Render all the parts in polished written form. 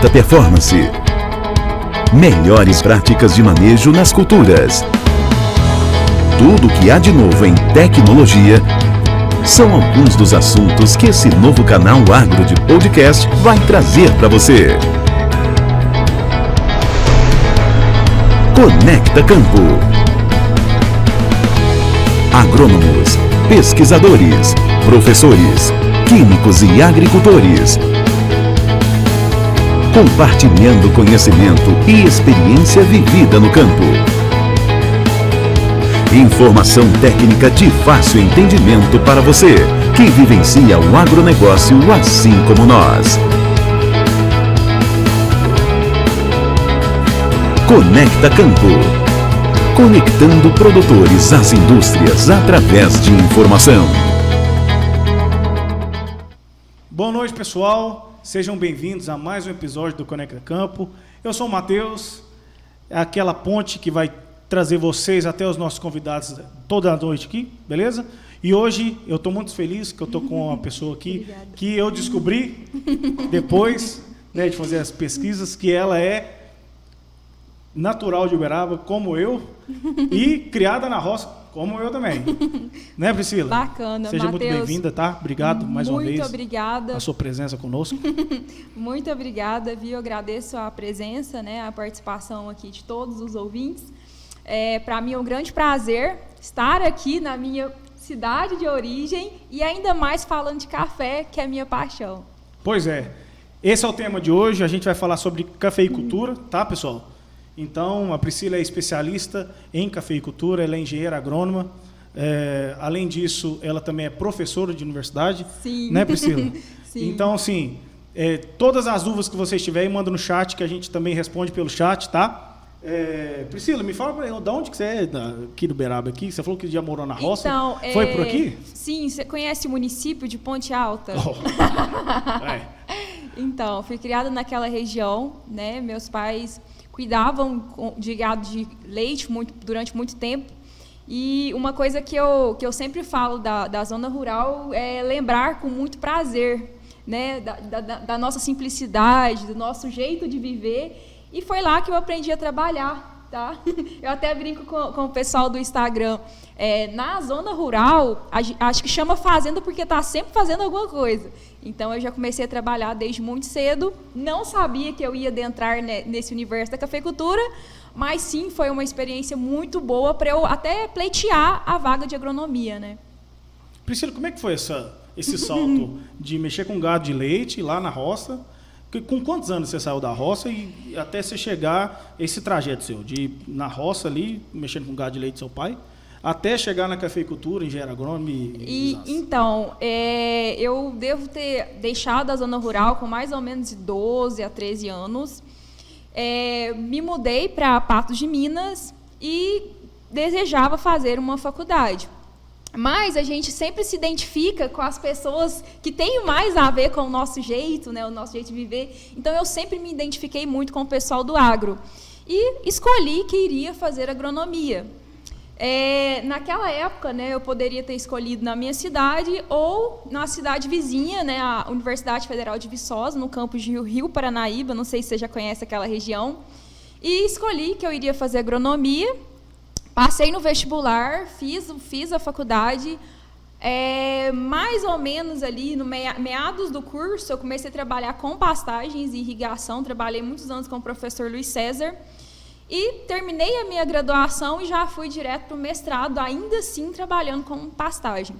alta performance. Melhores práticas de manejo nas culturas. Tudo o que há de novo em tecnologia são alguns dos assuntos que esse novo canal Agro de Podcast vai trazer para você. Conecta Campo. Agrônomos, pesquisadores, professores, químicos e agricultores. Compartilhando conhecimento e experiência vivida no campo. Informação técnica de fácil entendimento para você, que vivencia o agronegócio assim como nós. Conecta Campo. Conectando produtores às indústrias através de informação. Boa noite, pessoal. Sejam bem-vindos a mais um episódio do Conecta Campo. Eu sou o Matheus, é aquela ponte que vai trazer vocês até os nossos convidados toda a noite aqui, beleza? E hoje eu estou muito feliz que eu estou com uma pessoa aqui que eu descobri depois, né, de fazer as pesquisas, que ela é natural de Uberaba, como eu, e criada na roça, como eu também. Né, Priscila? Bacana, Seja Mateus, muito bem-vinda, tá? Obrigado mais uma vez. Muito obrigada. A sua presença conosco. Muito obrigada, viu? Eu agradeço a presença, né, a participação aqui de todos os ouvintes. Para mim é um grande prazer estar aqui na minha cidade de origem e ainda mais falando de café, que é a minha paixão. Pois é. Esse é o tema de hoje. A gente vai falar sobre cafeicultura, tá, pessoal? Então, a Priscila é especialista em cafeicultura, ela é engenheira agrônoma. Além disso, ela também é professora de universidade. Sim. Né, Priscila? Sim. Então, assim, todas as dúvidas que vocês tiverem, manda no chat, que a gente também responde pelo chat, tá? Priscila, me fala de onde que você é aqui do Uberaba aqui? Você falou que já morou na roça. Então, foi por aqui? Sim, você conhece o município de Ponte Alta? Então, fui criada naquela região, né? Meus pais cuidavam de gado de leite durante muito tempo. E uma coisa que eu sempre falo da zona rural é lembrar com muito prazer, né? Da nossa simplicidade, do nosso jeito de viver. E foi lá que eu aprendi a trabalhar, tá? Eu até brinco com o pessoal do Instagram. Na zona rural, acho que chama fazenda porque está sempre fazendo alguma coisa. Então, eu já comecei a trabalhar desde muito cedo. Não sabia que eu ia adentrar nesse universo da cafeicultura, mas sim, foi uma experiência muito boa para eu até pleitear a vaga de agronomia, né? Priscila, como é que foi esse salto de mexer com gado de leite lá na roça? Com quantos anos você saiu da roça e até você chegar esse trajeto seu, de ir na roça ali, mexendo com gado de leite do seu pai, até chegar na cafeicultura, engenheiro agrônomo Então, eu devo ter deixado a zona rural com mais ou menos de 12 a 13 anos. Me mudei para Patos de Minas e desejava fazer uma faculdade. Mas a gente sempre se identifica com as pessoas que têm mais a ver com o nosso jeito, né, o nosso jeito de viver. Então, eu sempre me identifiquei muito com o pessoal do agro. E escolhi que iria fazer agronomia. Naquela época, né, eu poderia ter escolhido na minha cidade ou na cidade vizinha, né, a Universidade Federal de Viçosa, no campus de Rio Paranaíba. Não sei se você já conhece aquela região. E escolhi que eu iria fazer agronomia. Passei no vestibular, fiz a faculdade, mais ou menos ali no meados do curso, eu comecei a trabalhar com pastagens e irrigação, trabalhei muitos anos com o professor Luiz César, e terminei a minha graduação e já fui direto para o mestrado, ainda assim trabalhando com pastagem.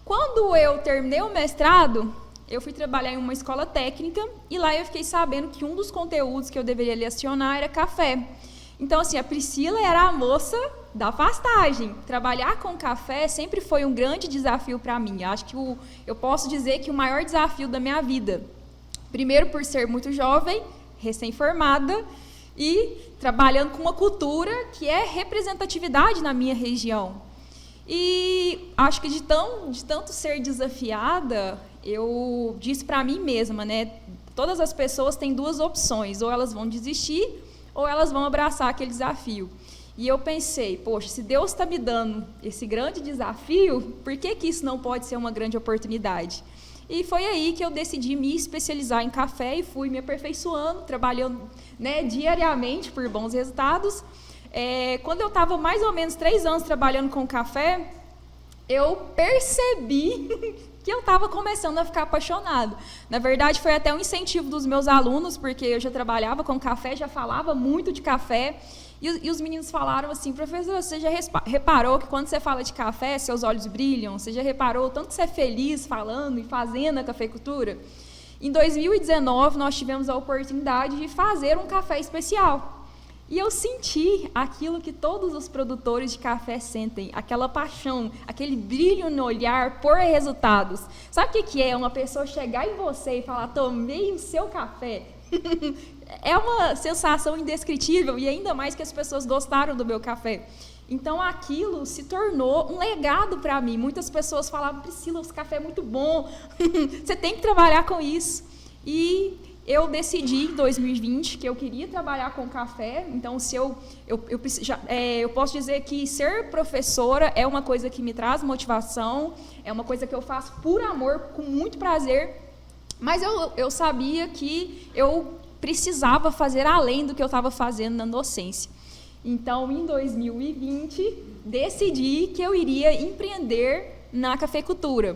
Quando eu terminei o mestrado, eu fui trabalhar em uma escola técnica, e lá eu fiquei sabendo que um dos conteúdos que eu deveria lecionar era café. Então, assim, a Priscila era a moça da pastagem. Trabalhar com café sempre foi um grande desafio para mim. Acho que eu posso dizer que o maior desafio da minha vida. Primeiro, por ser muito jovem, recém-formada, e trabalhando com uma cultura que é representatividade na minha região. E acho que de tanto ser desafiada, eu disse para mim mesma, né? Todas as pessoas têm duas opções, ou elas vão desistir, ou elas vão abraçar aquele desafio. E eu pensei, poxa, se Deus está me dando esse grande desafio, por que isso não pode ser uma grande oportunidade? E foi aí que eu decidi me especializar em café e fui me aperfeiçoando, trabalhando, né, diariamente por bons resultados. Quando eu estava mais ou menos 3 anos trabalhando com café, eu percebi que eu estava começando a ficar apaixonado. Na verdade, foi até um incentivo dos meus alunos, porque eu já trabalhava com café, já falava muito de café, e os meninos falaram assim: professor, você já reparou que quando você fala de café, seus olhos brilham? Você já reparou o tanto que você é feliz falando e fazendo a cafeicultura? Em 2019, nós tivemos a oportunidade de fazer um café especial. E eu senti aquilo que todos os produtores de café sentem, aquela paixão, aquele brilho no olhar por resultados. Sabe o que é uma pessoa chegar em você e falar: tomei o seu café? É uma sensação indescritível, e ainda mais que as pessoas gostaram do meu café. Então, aquilo se tornou um legado para mim. Muitas pessoas falavam: Priscila, esse café é muito bom, você tem que trabalhar com isso. E eu decidi em 2020 que eu queria trabalhar com café. Então, eu posso dizer que ser professora é uma coisa que me traz motivação, é uma coisa que eu faço por amor, com muito prazer, mas eu sabia que eu precisava fazer além do que eu estava fazendo na docência. Então, em 2020, decidi que eu iria empreender na cafeicultura.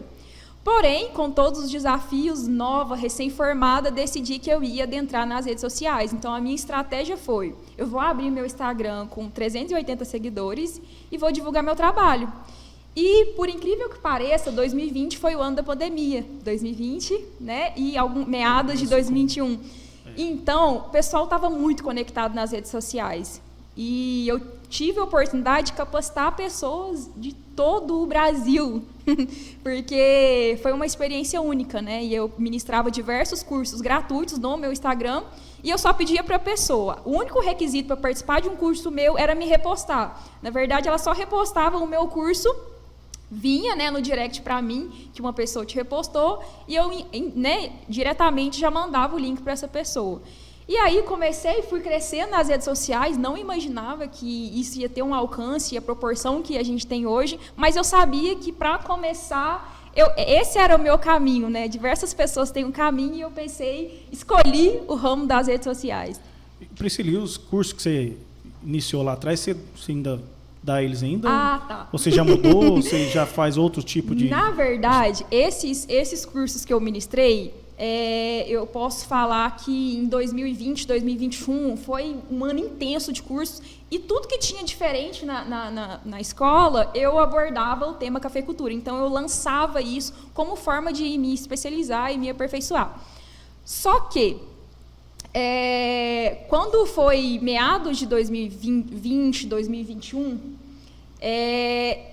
Porém, com todos os desafios, nova, recém-formada, decidi que eu ia adentrar nas redes sociais. Então, a minha estratégia foi: eu vou abrir meu Instagram com 380 seguidores e vou divulgar meu trabalho. E, por incrível que pareça, 2020 foi o ano da pandemia. 2020, né? E meados de 2021. Então, o pessoal estava muito conectado nas redes sociais. E eu tive a oportunidade de capacitar pessoas de todo o Brasil, porque foi uma experiência única, né? E eu ministrava diversos cursos gratuitos no meu Instagram, e eu só pedia para a pessoa. O único requisito para participar de um curso meu era me repostar. Na verdade, ela só repostava o meu curso, vinha, né, no direct para mim, que uma pessoa te repostou, e eu, né, diretamente já mandava o link para essa pessoa. E aí fui crescendo nas redes sociais, não imaginava que isso ia ter um alcance e a proporção que a gente tem hoje, mas eu sabia que, para começar, esse era o meu caminho, né? Diversas pessoas têm um caminho, e eu escolhi o ramo das redes sociais. Priscila, os cursos que você iniciou lá atrás, você ainda dá eles ainda? Ah, tá. Você já mudou? Você já faz outro tipo de... Na verdade, esses cursos que eu ministrei, eu posso falar que em 2020, 2021 foi um ano intenso de cursos, e tudo que tinha diferente na escola, eu abordava o tema cafeicultura. Então, eu lançava isso como forma de me especializar e me aperfeiçoar. Só que, quando foi meados de 2020, 2021,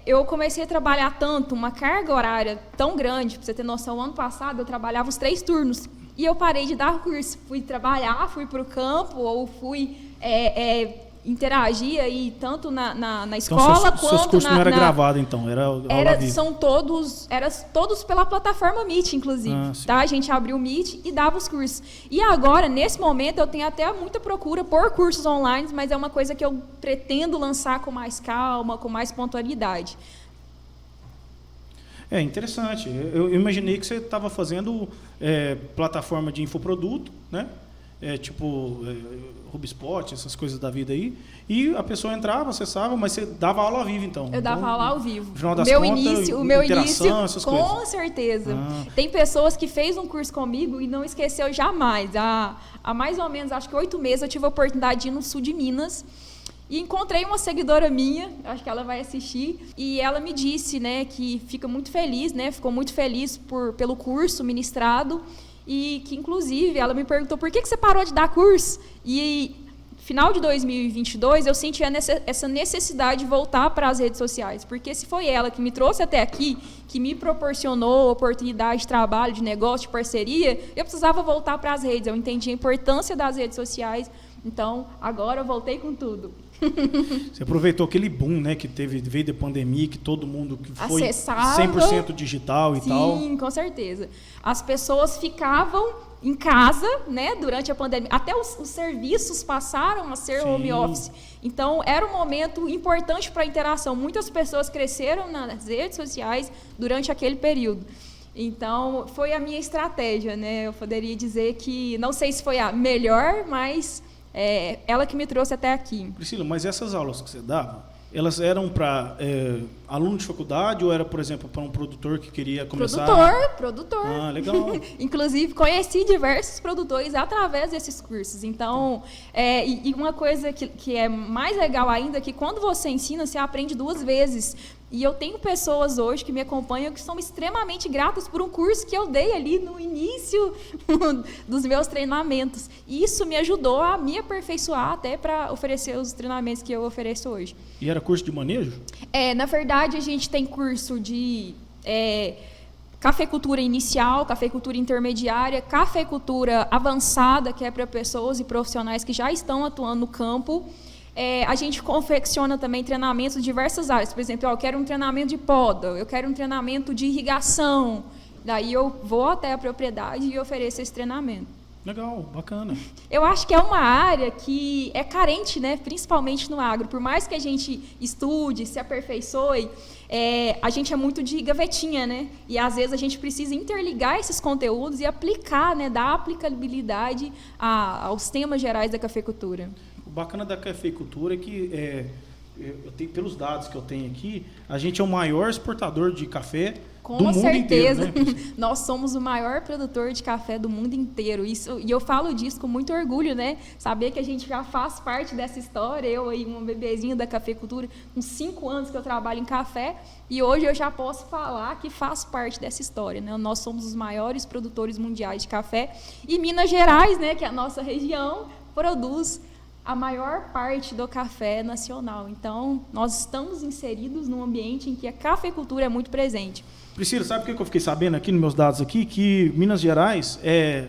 eu comecei a trabalhar tanto, uma carga horária tão grande. Para você ter noção, ano passado eu trabalhava os 3 turnos, e eu parei de dar curso. Fui trabalhar, fui para o campo, ou fui interagir aí, tanto na escola, então, quanto seus cursos não era gravado, então? São todos pela plataforma Meet, inclusive. Tá? A gente abriu o Meet e dava os cursos. E agora, nesse momento, eu tenho até muita procura por cursos online, mas é uma coisa que eu pretendo lançar com mais calma, com mais pontualidade. É interessante. Eu imaginei que você estava fazendo plataforma de infoproduto, né? Tipo HubSpot, essas coisas da vida aí, e a pessoa entrava, acessava, mas você dava aula ao vivo, então? Eu dava aula ao vivo. No final das contas, o meu início, essas com coisas. certeza. Tem pessoas que fez um curso comigo e não esqueceu jamais. Há mais ou menos, acho que 8 meses, eu tive a oportunidade de ir no sul de Minas, e encontrei uma seguidora minha, acho que ela vai assistir, e ela me disse, né, que ficou muito feliz pelo curso ministrado, e que, inclusive, ela me perguntou: por que você parou de dar curso? E, final de 2022, eu senti essa necessidade de voltar para as redes sociais, porque se foi ela que me trouxe até aqui, que me proporcionou oportunidade de trabalho, de negócio, de parceria, eu precisava voltar para as redes. Eu entendi a importância das redes sociais, então, agora eu voltei com tudo. Você aproveitou aquele boom, né, que veio da pandemia, que todo mundo que foi acessava, 100% digital e tal. Sim, com certeza. As pessoas ficavam em casa, né, durante a pandemia. Até os serviços passaram a ser home office. Então, era um momento importante para a interação. Muitas pessoas cresceram nas redes sociais durante aquele período. Então, foi a minha estratégia, né? Eu poderia dizer que, não sei se foi a melhor, mas ela que me trouxe até aqui. Priscila, mas essas aulas que você dava, elas eram para aluno de faculdade ou era, por exemplo, para um produtor que queria começar? Produtor. Ah, legal. Inclusive, conheci diversos produtores através desses cursos. Então, e uma coisa que é mais legal ainda é que quando você ensina, você aprende 2 vezes. E eu tenho pessoas hoje que me acompanham que são extremamente gratas por um curso que eu dei ali no início dos meus treinamentos. E isso me ajudou a me aperfeiçoar até para oferecer os treinamentos que eu ofereço hoje. E era curso de manejo? Na verdade, a gente tem curso de cafeicultura inicial, cafeicultura intermediária, cafeicultura avançada, que é para pessoas e profissionais que já estão atuando no campo. A gente confecciona também treinamentos de diversas áreas. Por exemplo, eu quero um treinamento de poda, eu quero um treinamento de irrigação. Daí eu vou até a propriedade e ofereço esse treinamento. Legal, bacana. Eu acho que é uma área que é carente, né? Principalmente no agro. Por mais que a gente estude, se aperfeiçoe, a gente é muito de gavetinha, né? E às vezes a gente precisa interligar esses conteúdos e aplicar, né? Dar aplicabilidade aos temas gerais da cafeicultura. O bacana da cafeicultura é que, pelos dados que eu tenho aqui, a gente é o maior exportador de café do mundo inteiro. Com certeza. Né? Nós somos o maior produtor de café do mundo inteiro. E eu falo disso com muito orgulho, né? Saber que a gente já faz parte dessa história. Eu aí, uma bebezinha da cafeicultura, com 5 anos que eu trabalho em café, e hoje eu já posso falar que faço parte dessa história, né? Nós somos os maiores produtores mundiais de café. E Minas Gerais, né, que é a nossa região, produz a maior parte do café nacional. Então, nós estamos inseridos num ambiente em que a cafeicultura é muito presente. Priscila, sabe o que eu fiquei sabendo aqui nos meus dados aqui? Que Minas Gerais é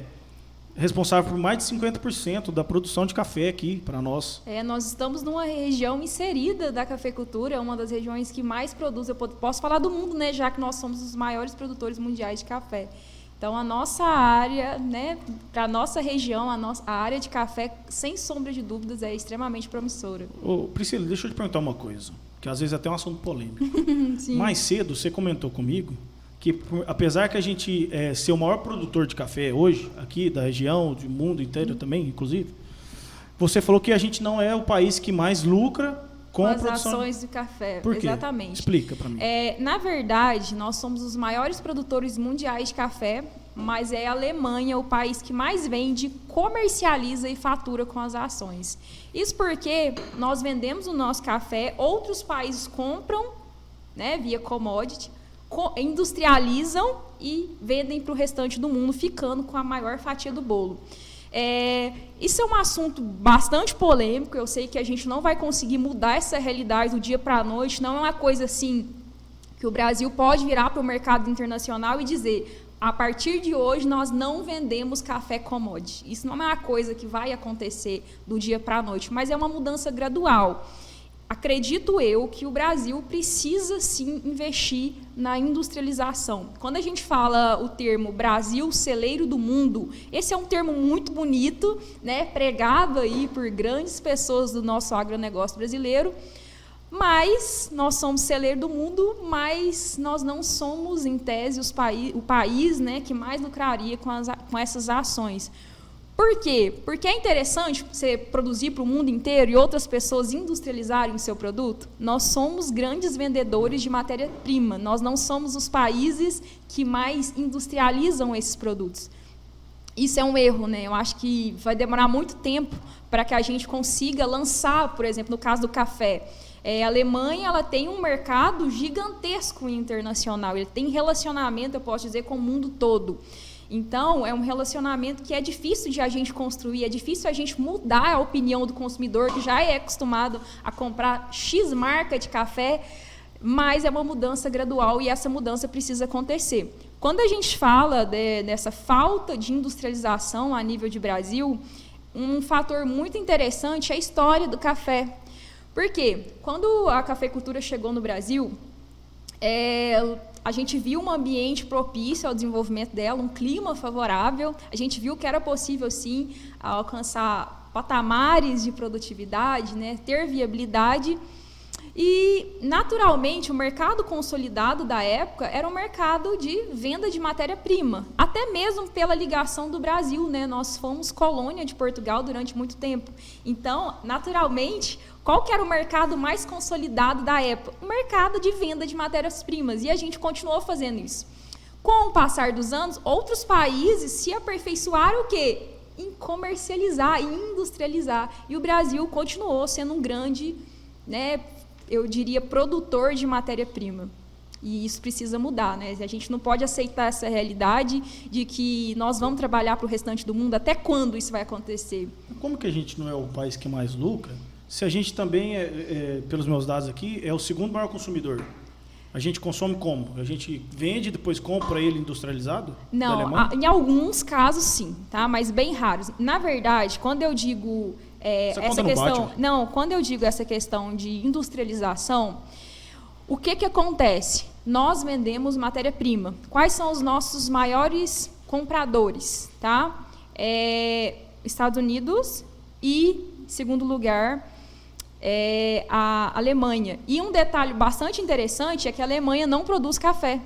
responsável por mais de 50% da produção de café aqui para nós. Nós estamos numa região inserida da cafeicultura, uma das regiões que mais produz. Eu posso falar do mundo, né, já que nós somos os maiores produtores mundiais de café. Então, a nossa área, né, para a nossa região, a área de café, sem sombra de dúvidas, é extremamente promissora. Priscila, deixa eu te perguntar uma coisa, que às vezes é até um assunto polêmico. Sim. Mais cedo, você comentou comigo que, apesar que a gente ser o maior produtor de café hoje, aqui da região, do mundo inteiro também, inclusive, você falou que a gente não é o país que mais lucra com as produção... ações de café. Por quê? Exatamente. Explica para mim. Na verdade, nós somos os maiores produtores mundiais de café, mas é a Alemanha o país que mais vende, comercializa e fatura com as ações. Isso porque nós vendemos o nosso café, outros países compram, né, via commodity, industrializam e vendem para o restante do mundo, ficando com a maior fatia do bolo. Isso é um assunto bastante polêmico. Eu sei que a gente não vai conseguir mudar essa realidade do dia para a noite. Não é uma coisa assim que o Brasil pode virar para o mercado internacional e dizer: a partir de hoje nós não vendemos café commodity. Isso não é uma coisa que vai acontecer do dia para a noite, mas é uma mudança gradual. Acredito eu que o Brasil precisa sim investir na industrialização. Quando a gente fala o termo Brasil celeiro do mundo, esse é um termo muito bonito, né, pregado aí por grandes pessoas do nosso agronegócio brasileiro, mas nós somos celeiro do mundo, mas nós não somos, em tese, o país, né, que mais lucraria com essas ações. Por quê? Porque é interessante você produzir para o mundo inteiro e outras pessoas industrializarem o seu produto. Nós somos grandes vendedores de matéria-prima. Nós não somos os países que mais industrializam esses produtos. Isso é um erro, né? Eu acho que vai demorar muito tempo para que a gente consiga lançar, por exemplo, no caso do café. A Alemanha, ela tem um mercado gigantesco internacional. Ele tem relacionamento, eu posso dizer, com o mundo todo. Então, é um relacionamento que é difícil de a gente construir, é difícil a gente mudar a opinião do consumidor, que já é acostumado a comprar X marca de café, mas é uma mudança gradual e essa mudança precisa acontecer. Quando a gente fala dessa falta de industrialização a nível de Brasil, um fator muito interessante é a história do café. Por quê? Quando a cafeicultura chegou no Brasil, a gente viu um ambiente propício ao desenvolvimento dela, um clima favorável. A gente viu que era possível, sim, alcançar patamares de produtividade, né, ter viabilidade. E, naturalmente, o mercado consolidado da época era um mercado de venda de matéria-prima, até mesmo pela ligação do Brasil, né? Nós fomos colônia de Portugal durante muito tempo. Então, naturalmente, qual que era o mercado mais consolidado da época? O mercado de venda de matérias-primas, e a gente continuou fazendo isso. Com o passar dos anos, outros países se aperfeiçoaram o quê? Em comercializar, em industrializar. E o Brasil continuou sendo um grande, né, eu diria, produtor de matéria-prima. E isso precisa mudar, né? A gente não pode aceitar essa realidade de que nós vamos trabalhar para o restante do mundo. Até quando isso vai acontecer? Como que a gente não é o país que mais lucra, se a gente também, pelos meus dados aqui, é o segundo maior consumidor? A gente consome como? A gente vende e depois compra ele industrializado? Não, em alguns casos sim, tá? Mas bem raros. Na verdade, quando eu digo... essa questão, não, quando eu digo essa questão de industrialização, o que acontece? Nós vendemos matéria-prima. Quais são os nossos maiores compradores? Tá? Estados Unidos e, em segundo lugar, a Alemanha. E um detalhe bastante interessante é que a Alemanha não produz café.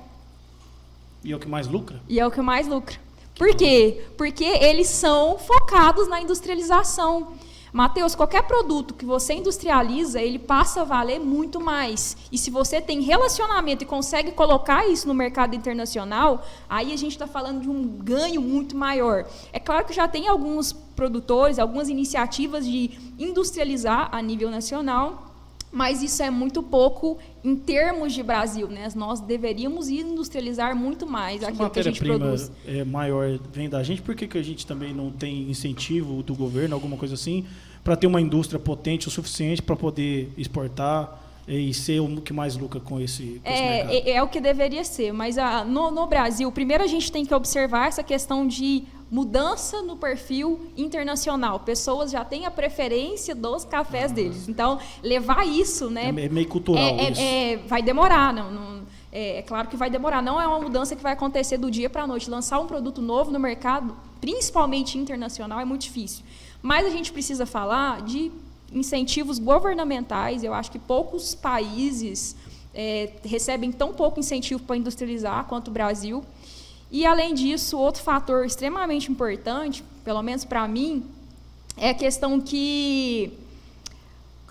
E é o que mais lucra? E é o que mais lucra. Por quê? Porque eles são focados na industrialização. Mateus, qualquer produto que você industrializa, ele passa a valer muito mais. E se você tem relacionamento e consegue colocar isso no mercado internacional, aí a gente está falando de um ganho muito maior. É claro que já tem alguns produtores, algumas iniciativas de industrializar a nível nacional, mas isso é muito pouco em termos de Brasil, né? Nós deveríamos industrializar muito mais aquilo que a gente produz. Se a matéria-prima maior vem da gente, por que a gente também não tem incentivo do governo, alguma coisa assim, para ter uma indústria potente o suficiente para poder exportar e ser o que mais lucra com esse mercado? É o que deveria ser, mas no Brasil, primeiro a gente tem que observar essa questão de mudança no perfil internacional. Pessoas já têm a preferência dos cafés deles. Então, levar isso, né? É meio cultural isso. Vai demorar, é claro que vai demorar. Não é uma mudança que vai acontecer do dia para a noite. Lançar um produto novo no mercado, principalmente internacional, é muito difícil. Mas a gente precisa falar de incentivos governamentais. Eu acho que poucos países recebem tão pouco incentivo para industrializar quanto o Brasil. E, além disso, outro fator extremamente importante, pelo menos para mim, é a questão que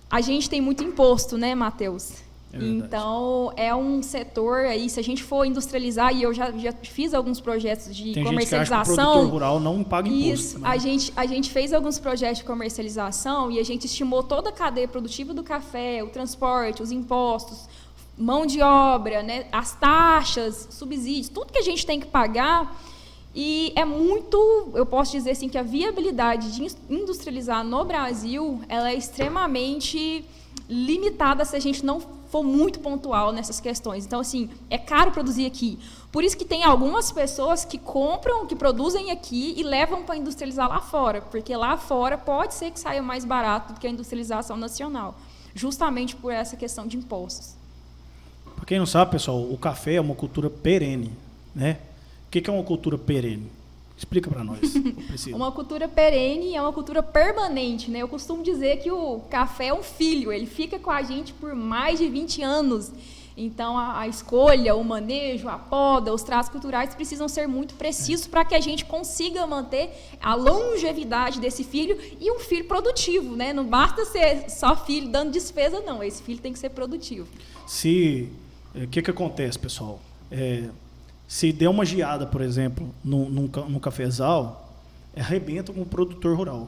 a gente tem muito imposto, né, Matheus? Então, é um setor aí, se a gente for industrializar, e eu já fiz alguns projetos de comercialização... Tem gente que acha que o produtor rural não paga imposto. Isso, né? a gente fez alguns projetos de comercialização e a gente estimou toda a cadeia produtiva do café, o transporte, os impostos, mão de obra, né, as taxas, subsídios, tudo que a gente tem que pagar. E é muito, eu posso dizer assim, que a viabilidade de industrializar no Brasil, ela é extremamente limitada se a gente não for muito pontual nessas questões. Então, assim, é caro produzir aqui. Por isso que tem algumas pessoas que compram, que produzem aqui e levam para industrializar lá fora, porque lá fora pode ser que saia mais barato do que a industrialização nacional, justamente por essa questão de impostos. Para quem não sabe, pessoal, o café é uma cultura perene, né? O que é uma cultura perene? Explica para nós. Uma cultura perene é uma cultura permanente, né? Eu costumo dizer que o café é um filho, ele fica com a gente por mais de 20 anos. Então, a escolha, o manejo, a poda, os traços culturais precisam ser muito precisos para que a gente consiga manter a longevidade desse filho e um filho produtivo, né? Não basta ser só filho dando despesa, não. Esse filho tem que ser produtivo. O que acontece, pessoal? Se der uma geada, por exemplo, num cafezal, arrebenta com o produtor rural.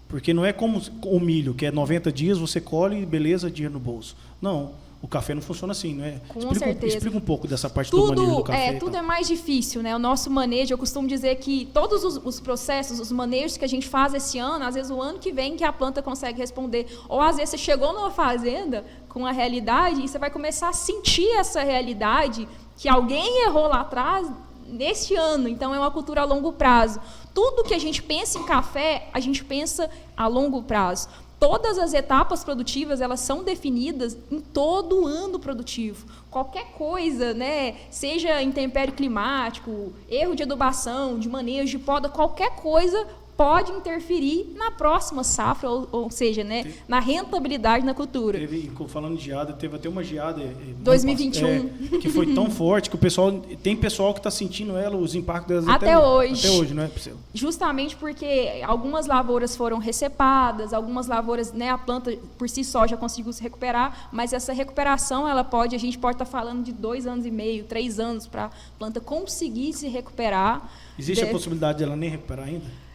Porque não é como o milho, que é 90 dias, você colhe e beleza, dinheiro no bolso. Não, o café não funciona assim, não é? Com certeza. Explica um pouco dessa parte do manejo do café. Tudo é mais difícil, né? O nosso manejo, eu costumo dizer que todos os processos, os manejos que a gente faz esse ano, às vezes o ano que vem que a planta consegue responder. Ou às vezes você chegou numa fazenda com a realidade e você vai começar a sentir essa realidade que alguém errou lá atrás neste ano. Então, é uma cultura a longo prazo. Tudo que a gente pensa em café, a gente pensa a longo prazo. Todas as etapas produtivas, elas são definidas em todo o ano produtivo. Qualquer coisa, né, seja intempério climático, erro de adubação, de manejo, de poda, qualquer coisa pode interferir na próxima safra, ou seja, né, na rentabilidade na cultura. Falando de geada, teve até uma geada 2021 que foi tão forte que tem pessoal que está sentindo os impactos delas até hoje. Até hoje, não é, Priscila? Justamente porque algumas lavouras foram recepadas, algumas lavouras, né, a planta por si só já conseguiu se recuperar, mas essa recuperação a gente pode estar falando de 2 anos e meio, 3 anos para a planta conseguir se recuperar. Existe a possibilidade dela nem recuperar ainda?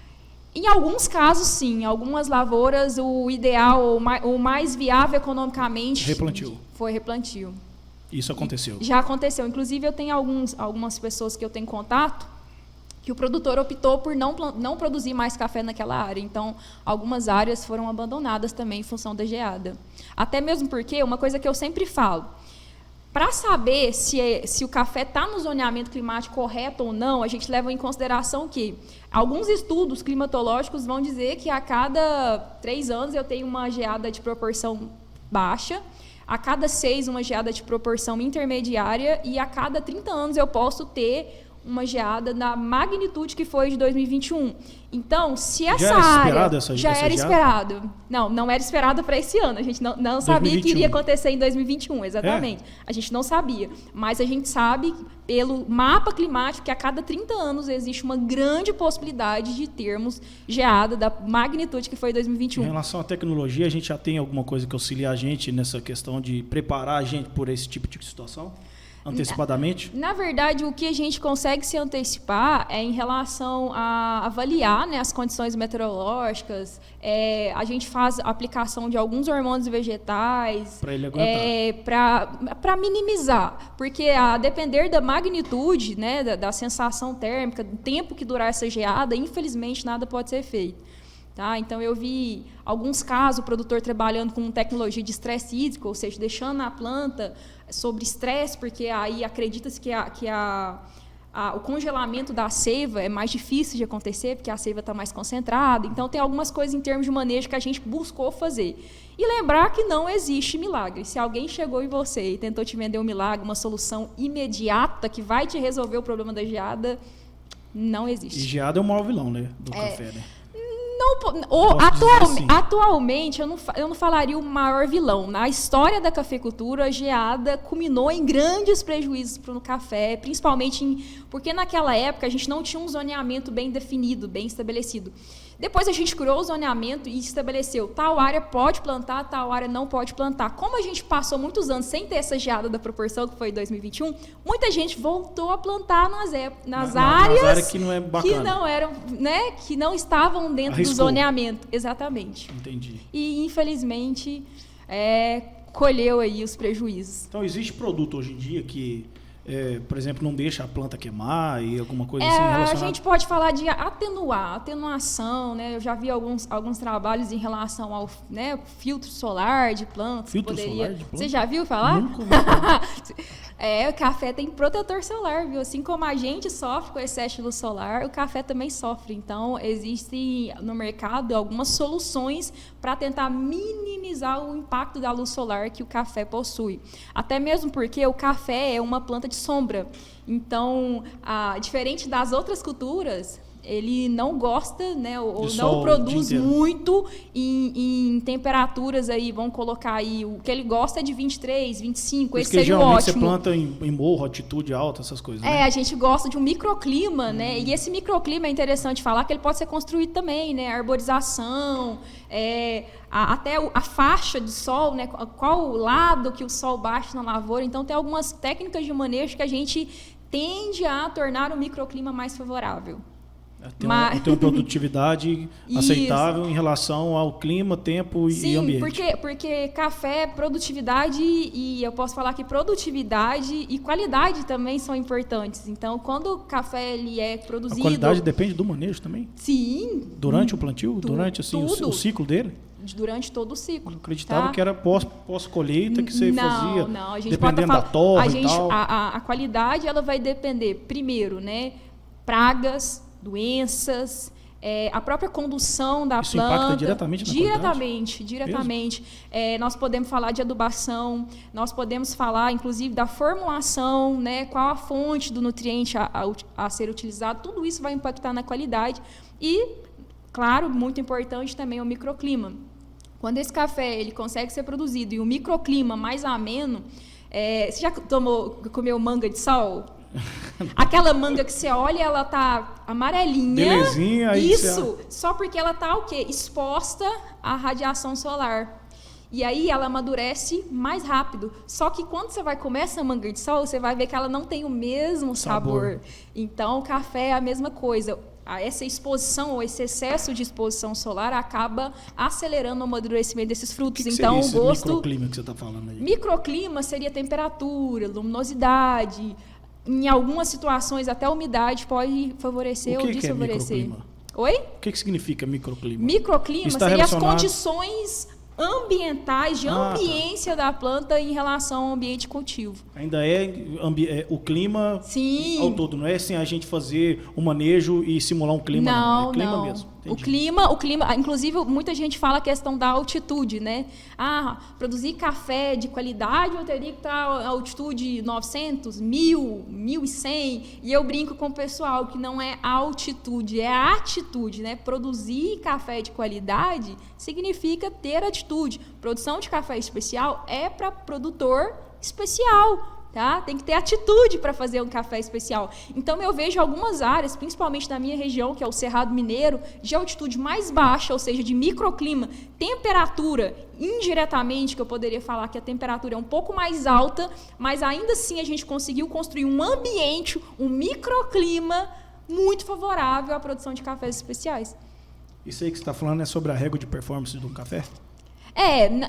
Em alguns casos, sim. Algumas lavouras, o ideal, o mais viável economicamente... Replantio. Foi replantio. Isso aconteceu? Já aconteceu. Inclusive, eu tenho algumas pessoas que eu tenho contato que o produtor optou por não produzir mais café naquela área. Então, algumas áreas foram abandonadas também em função da geada. Até mesmo porque, uma coisa que eu sempre falo, para saber se o café está no zoneamento climático correto ou não, a gente leva em consideração que alguns estudos climatológicos vão dizer que a cada 3 anos eu tenho uma geada de proporção baixa, a cada 6 uma geada de proporção intermediária e a cada 30 anos eu posso ter uma geada na magnitude que foi de 2021. Então, se essa área já era esperado, não era esperado para esse ano. A gente não sabia 2021. Que iria acontecer em 2021, exatamente. A gente não sabia, mas a gente sabe pelo mapa climático que a cada 30 anos existe uma grande possibilidade de termos geada da magnitude que foi 2021. Em relação à tecnologia, a gente já tem alguma coisa que auxilia a gente nessa questão de preparar a gente por esse tipo de situação? Antecipadamente? Na verdade, o que a gente consegue se antecipar é em relação a avaliar, né, as condições meteorológicas. A gente faz a aplicação de alguns hormônios vegetais para ele aguentar, para minimizar, porque a depender da magnitude, né, da sensação térmica, do tempo que durar essa geada, infelizmente nada pode ser feito. Tá? Então, eu vi alguns casos, o produtor trabalhando com tecnologia de estresse hídrico, ou seja, deixando a planta sobre estresse, porque aí acredita-se que o congelamento da seiva é mais difícil de acontecer, porque a seiva está mais concentrada. Então, tem algumas coisas em termos de manejo que a gente buscou fazer. E lembrar que não existe milagre. Se alguém chegou em você e tentou te vender um milagre, uma solução imediata que vai te resolver o problema da geada, não existe. E geada é o maior vilão, né, do café, né? Atualmente, eu não falaria o maior vilão. Na história da cafeicultura, a geada culminou em grandes prejuízos para o café, principalmente porque naquela época a gente não tinha um zoneamento bem definido, bem estabelecido. Depois a gente criou o zoneamento e estabeleceu tal área pode plantar, tal área não pode plantar. Como a gente passou muitos anos sem ter essa geada da proporção que foi em 2021, muita gente voltou a plantar nas áreas que não é bacana, que não eram, né, que não estavam dentro do zoneamento. Exatamente. Entendi. E infelizmente colheu aí os prejuízos. Então existe produto hoje em dia que por exemplo, não deixa a planta queimar e alguma coisa assim relacionada? A gente pode falar de atenuação, né? Eu já vi alguns trabalhos em relação ao, né, filtro solar de plantas. Filtro solar de plantas? Você já viu falar? Nunca ouvi falar. O café tem protetor solar, viu? Assim como a gente sofre com excesso de luz solar, o café também sofre. Então, existem no mercado algumas soluções para tentar minimizar o impacto da luz solar que o café possui. Até mesmo porque o café é uma planta de sombra. Então, diferente das outras culturas, ele não gosta, né, ou não produz muito em temperaturas aí, vamos colocar aí, o que ele gosta é de 23, 25, esse seria o ótimo. Você planta em morro, altitude alta, essas coisas, né? A gente gosta de um microclima, né? E esse microclima é interessante falar que ele pode ser construído também, né? Arborização, até a faixa de sol, né? Qual o lado que o sol bate na lavoura. Então, tem algumas técnicas de manejo que a gente tende a tornar o microclima mais favorável. Tem uma produtividade aceitável em relação ao clima, tempo e ambiente. Sim, porque café, produtividade, e eu posso falar que produtividade e qualidade também são importantes. Então, quando o café ele é produzido... A qualidade depende do manejo também? Sim. Durante o plantio? Durante assim, o ciclo dele? Durante todo o ciclo. Eu acreditava que era pós-colheita que você fazia, não, a gente dependendo da torre e tal. A qualidade ela vai depender, primeiro, né, pragas, doenças, a própria condução da Isso planta. impacta diretamente na qualidade? Diretamente. Nós podemos falar de adubação, nós podemos falar, inclusive, da formulação, né, qual a fonte do nutriente a ser utilizado. Tudo isso vai impactar na qualidade e claro, muito importante também é o microclima. Quando esse café ele consegue ser produzido em um microclima mais ameno, você já comeu manga de sol? Aquela manga que você olha, ela tá amarelinha. Belezinha, aí isso, só porque ela tá o quê? Exposta à radiação solar. E aí ela amadurece mais rápido. Só que quando você vai comer essa manga de sol, você vai ver que ela não tem o mesmo sabor. Então, o café é a mesma coisa. Essa exposição ou esse excesso de exposição solar acaba acelerando o amadurecimento desses frutos. Que então, seria esse o gosto. Microclima que você está falando aí? Microclima seria temperatura, luminosidade. Em algumas situações, até a umidade pode favorecer ou desfavorecer. É microclima? Oi? O que significa microclima? Microclima seria as condições ambientais de ambiência da planta em relação ao ambiente de cultivo. Ainda o clima ao todo, não é assim a gente fazer um manejo e simular um clima, não. É clima mesmo. Entendi. O clima, inclusive muita gente fala a questão da altitude, né? Produzir café de qualidade eu teria que estar a altitude 900, 1000, 1100, e eu brinco com o pessoal que não é altitude, é atitude, né? Produzir café de qualidade significa ter atitude. Produção de café especial é para produtor especial. Tá? Tem que ter atitude para fazer um café especial. Então, eu vejo algumas áreas, principalmente na minha região, que é o Cerrado Mineiro, de altitude mais baixa, ou seja, de microclima, temperatura, indiretamente, que eu poderia falar que a temperatura é um pouco mais alta, mas ainda assim a gente conseguiu construir um ambiente, um microclima muito favorável à produção de cafés especiais. Isso aí que você está falando é sobre a régua de performance de um café?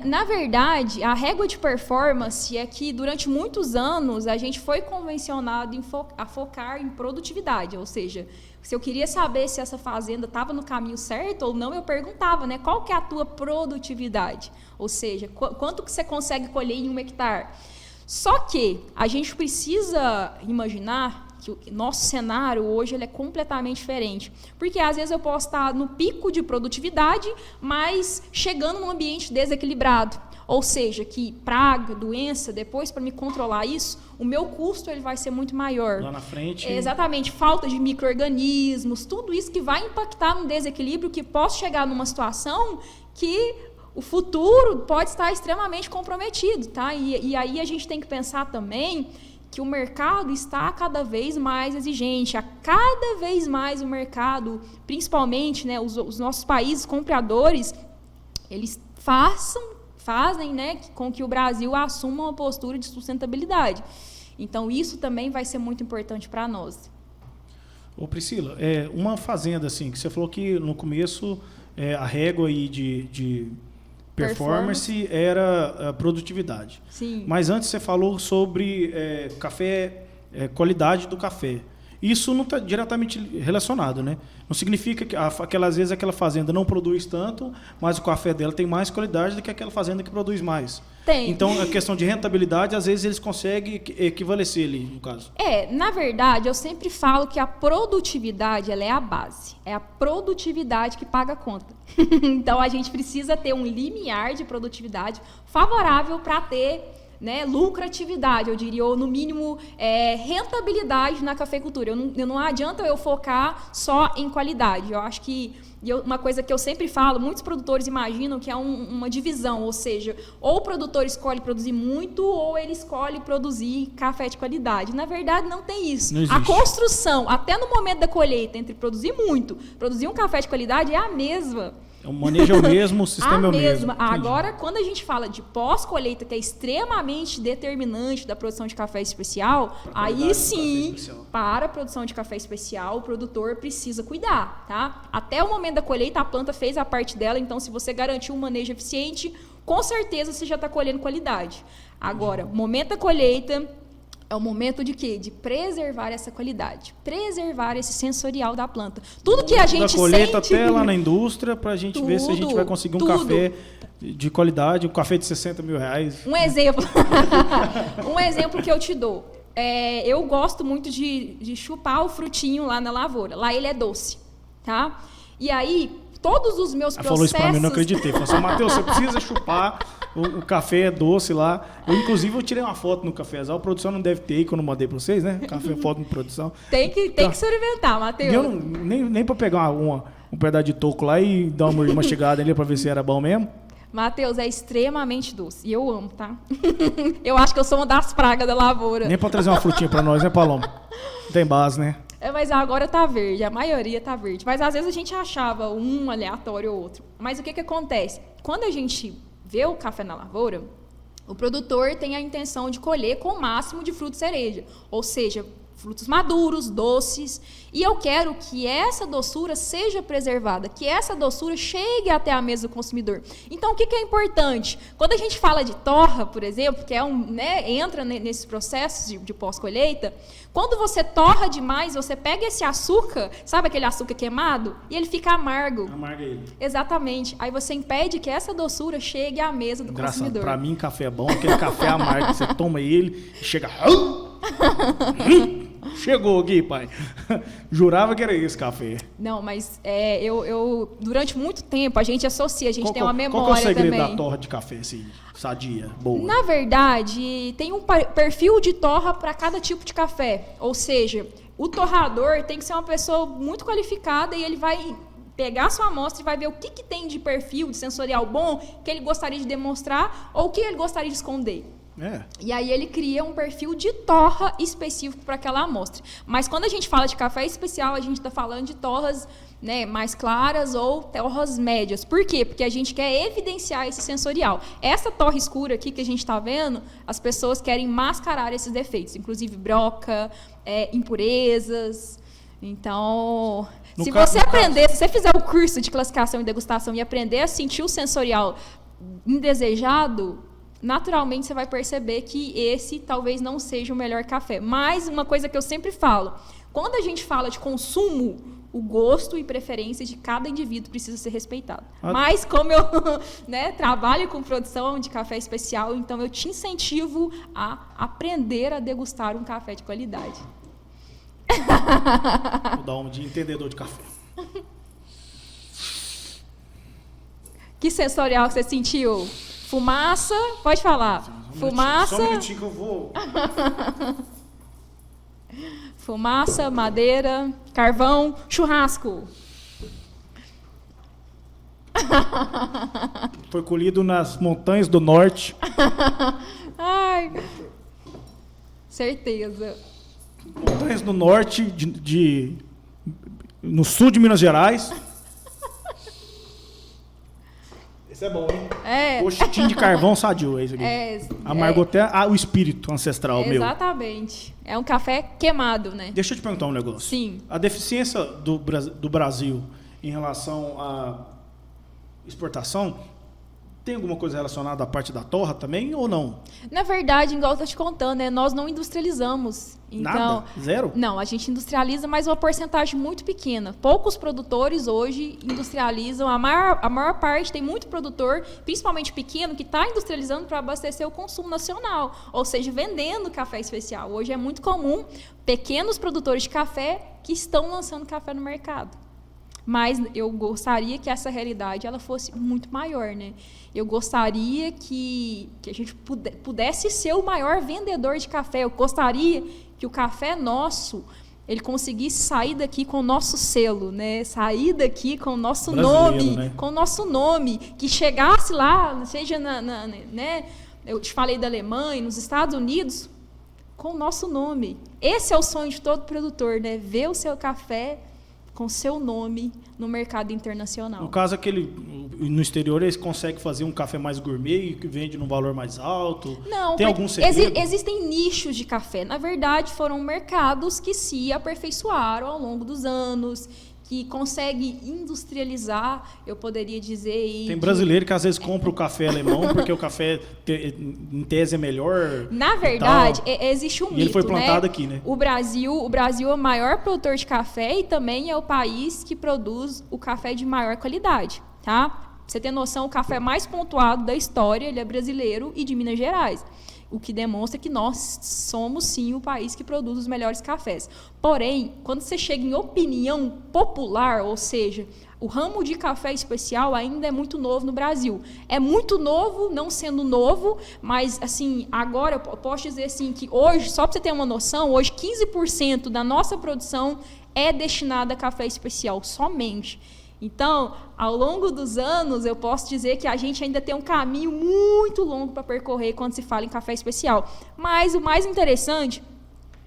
Na verdade, a régua de performance é que durante muitos anos a gente foi convencionado a focar em produtividade, ou seja, se eu queria saber se essa fazenda estava no caminho certo ou não, eu perguntava, né, qual que é a tua produtividade? Ou seja, quanto que você consegue colher em 1 hectare? Só que a gente precisa imaginar que o nosso cenário hoje ele é completamente diferente. Porque às vezes eu posso estar no pico de produtividade, mas chegando num ambiente desequilibrado. Ou seja, que praga, doença, depois para me controlar isso, o meu custo ele vai ser muito maior. Lá na frente. Exatamente, falta de micro-organismos, tudo isso que vai impactar no desequilíbrio, que posso chegar numa situação que o futuro pode estar extremamente comprometido. Tá? E aí a gente tem que pensar também que o mercado está cada vez mais exigente, a cada vez mais o mercado, principalmente, né, os nossos países compradores, eles fazem, né, com que o Brasil assuma uma postura de sustentabilidade. Então, isso também vai ser muito importante para nós. Ô Priscila, uma fazenda assim, que você falou que no começo a régua aí de performance era a produtividade. Sim. Mas antes você falou sobre café, qualidade do café. Isso não está diretamente relacionado, né? Não significa que às vezes aquela fazenda não produz tanto, mas o café dela tem mais qualidade do que aquela fazenda que produz mais. Tem. Então, a questão de rentabilidade, às vezes eles conseguem equivalecer ali, no caso. Na verdade, eu sempre falo que a produtividade ela é a base. É a produtividade que paga a conta. Então, a gente precisa ter um limiar de produtividade favorável para ter, né, lucratividade, eu diria, ou no mínimo rentabilidade na cafeicultura. Não adianta eu focar só em qualidade. Eu acho que uma coisa que eu sempre falo, muitos produtores imaginam que é uma divisão, ou seja, ou o produtor escolhe produzir muito ou ele escolhe produzir café de qualidade. Na verdade, não tem isso. Não existe. A construção, até no momento da colheita, entre produzir muito, produzir um café de qualidade é a mesma. O manejo é o mesmo, o sistema é o mesmo. Agora, quando a gente fala de pós-colheita, que é extremamente determinante da produção de café especial, aí sim, para a produção de café especial, o produtor precisa cuidar, tá? Até o momento da colheita, a planta fez a parte dela, então se você garantir um manejo eficiente, com certeza você já está colhendo qualidade. Agora, momento da colheita é o momento de quê? De preservar essa qualidade, preservar esse sensorial da planta. Tudo que a gente sente... Da colheita até lá na indústria, para a gente ver se a gente vai conseguir um café de qualidade, um café de 60 mil reais. Um exemplo. Um exemplo que eu te dou. Eu gosto muito de chupar o frutinho lá na lavoura. Lá ele é doce, tá? E aí, todos os meus processos... Falou isso para mim, eu não acreditei. Falou assim, Matheus, você precisa chupar... O café é doce lá. Inclusive, eu tirei uma foto no cafezal. A produção não deve ter aí quando eu mandei para vocês, né? Café, foto de produção. Tem que experimentar, Matheus. Nem para pegar um pedaço de toco lá e dar uma chegada ali pra ver se era bom mesmo? Matheus, é extremamente doce. E eu amo, tá? Eu acho que eu sou uma das pragas da lavoura. Nem pra trazer uma frutinha pra nós, né, Paloma? Não tem base, né? Mas agora tá verde, a maioria tá verde. Mas às vezes a gente achava um aleatório ou outro. Mas o que acontece? Quando a gente vê o café na lavoura, o produtor tem a intenção de colher com o máximo de fruto cereja. Ou seja, frutos maduros, doces, e eu quero que essa doçura seja preservada, que essa doçura chegue até a mesa do consumidor. Então, o que é importante? Quando a gente fala de torra, por exemplo, que é entra nesses processos de pós-colheita, quando você torra demais, você pega esse açúcar, sabe aquele açúcar queimado? E ele fica amargo. Amarga ele. Exatamente. Aí você impede que essa doçura chegue à mesa do consumidor. Pra mim, café é bom, aquele café amargo, você toma ele e chega... Chegou aqui, pai. Jurava que era esse café. Não, mas eu durante muito tempo a gente associa, a gente tem uma memória também. Qual que é o segredo também da torra de café, assim, sadia, boa? Na verdade, tem um perfil de torra para cada tipo de café. Ou seja, o torrador tem que ser uma pessoa muito qualificada e ele vai pegar a sua amostra e vai ver o que tem de perfil, de sensorial bom que ele gostaria de demonstrar ou o que ele gostaria de esconder. E aí ele cria um perfil de torra específico para aquela amostra. Mas quando a gente fala de café especial, a gente está falando de torras, né, mais claras ou torras médias. Por quê? Porque a gente quer evidenciar esse sensorial. Essa torra escura aqui que a gente está vendo, as pessoas querem mascarar esses defeitos, inclusive broca, impurezas. Então, se você fizer o curso de classificação e degustação e aprender a sentir o sensorial indesejado, naturalmente você vai perceber que esse talvez não seja o melhor café. Mas uma coisa que eu sempre falo, quando a gente fala de consumo, o gosto e preferência de cada indivíduo precisa ser respeitado. Mas como eu trabalho com produção de café especial, então eu te incentivo a aprender a degustar um café de qualidade. Vou dar uma de entendedor de café. Que sensorial que você sentiu? Fumaça, pode falar. Fumaça. Só um minutinho que eu vou. Fumaça, madeira, carvão, churrasco. Foi colhido nas montanhas do norte. Ai, certeza. Montanhas do norte, no sul de Minas Gerais. Esse é bom, hein? Gostinho de carvão sadio, é isso aqui. Amargou até o espírito ancestral meu. Exatamente. É um café queimado, né? Deixa eu te perguntar um negócio. Sim. A deficiência do Brasil em relação à exportação, tem alguma coisa relacionada à parte da torra também ou não? Na verdade, igual eu estou te contando, nós não industrializamos. Então, nada? Zero? Não, a gente industrializa, mas uma porcentagem muito pequena. Poucos produtores hoje industrializam. A maior parte, tem muito produtor, principalmente pequeno, que está industrializando para abastecer o consumo nacional. Ou seja, vendendo café especial. Hoje é muito comum pequenos produtores de café que estão lançando café no mercado. Mas eu gostaria que essa realidade ela fosse muito maior, né? Eu gostaria que a gente pudesse ser o maior vendedor de café. Eu gostaria que o café nosso ele conseguisse sair daqui com o nosso selo, né? Sair daqui com o nosso nome, né? Com o nosso nome, que chegasse lá, seja né? Eu te falei da Alemanha, nos Estados Unidos, com o nosso nome. Esse é o sonho de todo produtor, né? Ver o seu café com seu nome no mercado internacional. No caso, no exterior, eles conseguem fazer um café mais gourmet e que vende num valor mais alto? Não, tem algum segredo? Existem nichos de café. Na verdade, foram mercados que se aperfeiçoaram ao longo dos anos, que consegue industrializar, eu poderia dizer... Tem brasileiro que às vezes compra o café alemão, porque o café, em tese, é melhor. Na verdade, existe um mito, ele foi plantado aqui, né? O Brasil é o maior produtor de café e também é o país que produz o café de maior qualidade, tá? Pra você ter noção, o café mais pontuado da história, ele é brasileiro e de Minas Gerais. O que demonstra que nós somos, sim, o país que produz os melhores cafés. Porém, quando você chega em opinião popular, ou seja, o ramo de café especial ainda é muito novo no Brasil. É muito novo, não sendo novo, mas, assim, agora eu posso dizer assim, que hoje, só para você ter uma noção, hoje 15% da nossa produção é destinada a café especial, somente. Então, ao longo dos anos, eu posso dizer que a gente ainda tem um caminho muito longo para percorrer quando se fala em café especial. Mas o mais interessante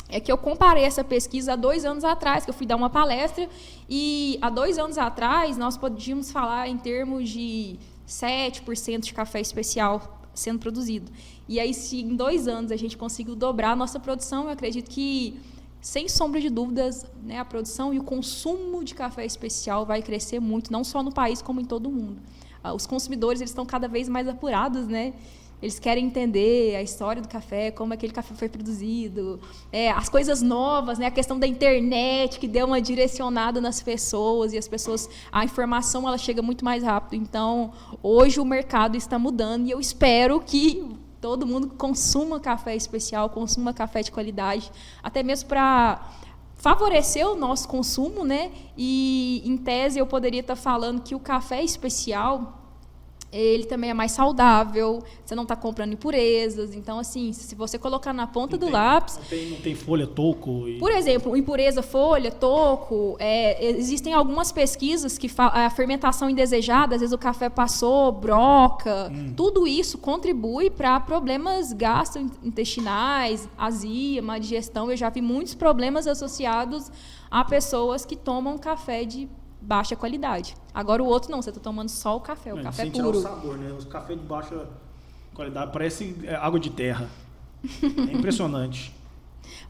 é que eu comparei essa pesquisa há 2 anos atrás, que eu fui dar uma palestra, e há 2 anos atrás nós podíamos falar em termos de 7% de café especial sendo produzido. E aí, se em 2 anos a gente conseguiu dobrar a nossa produção, eu acredito que, sem sombra de dúvidas, né, a produção e o consumo de café especial vai crescer muito, não só no país, como em todo o mundo. Os consumidores eles estão cada vez mais apurados, né? Eles querem entender a história do café, como aquele café foi produzido, as coisas novas, né? A questão da internet, que deu uma direcionada nas pessoas, e a informação ela chega muito mais rápido. Então, hoje o mercado está mudando, e eu espero que todo mundo consuma café especial, consuma café de qualidade, até mesmo para favorecer o nosso consumo, né? E, em tese, eu poderia estar falando que o café especial ele também é mais saudável, você não está comprando impurezas. Então, assim, se você colocar na ponta do lápis... Não tem folha, toco... Por exemplo, impureza, folha, toco... existem algumas pesquisas que a fermentação indesejada, às vezes o café passou, broca... Tudo isso contribui para problemas gastrointestinais, azia, má digestão. Eu já vi muitos problemas associados a pessoas que tomam café de baixa qualidade. Agora o outro não, você está tomando só o café, o café sem puro. tirar o sabor, né? Os cafés de baixa qualidade parece água de terra. É impressionante.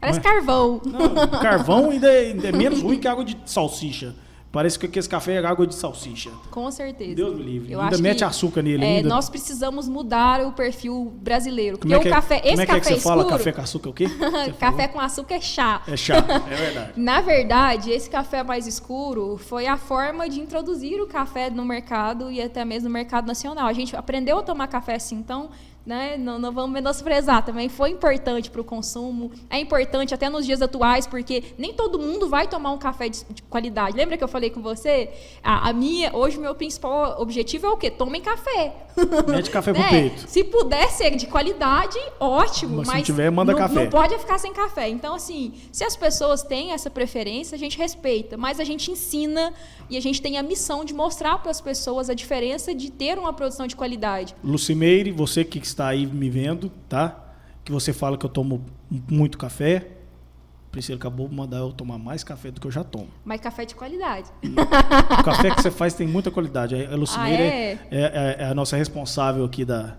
Parece carvão. Não, carvão ainda é menos ruim que água de salsicha. Parece que esse café é água de salsicha. Com certeza. Deus me livre. Eu ainda acho mete que, açúcar nele ainda. Nós precisamos mudar o perfil brasileiro. Porque Como é o café, esse como é que café você escuro, fala café com açúcar o quê? café com açúcar é chá. É chá, é verdade. Na verdade, esse café mais escuro foi a forma de introduzir o café no mercado e até mesmo no mercado nacional. A gente aprendeu a tomar café assim, então... Né? Não vamos menosprezar, também foi importante para o consumo, é importante até nos dias atuais, porque nem todo mundo vai tomar um café de qualidade. Lembra que eu falei com você? Hoje o meu principal objetivo é o quê? Tomem café. Mete café pro peito. Se puder ser de qualidade, ótimo, mas se não tiver, manda café. Não pode ficar sem café. Então, assim, se as pessoas têm essa preferência, a gente respeita, mas a gente ensina e a gente tem a missão de mostrar para as pessoas a diferença de ter uma produção de qualidade. Lucimeire, você que está aí me vendo, tá? Que você fala que eu tomo muito café. Priscila acabou de mandar eu tomar mais café do que eu já tomo. Mas café de qualidade. O café que você faz tem muita qualidade. A Lucimeire é a nossa responsável aqui da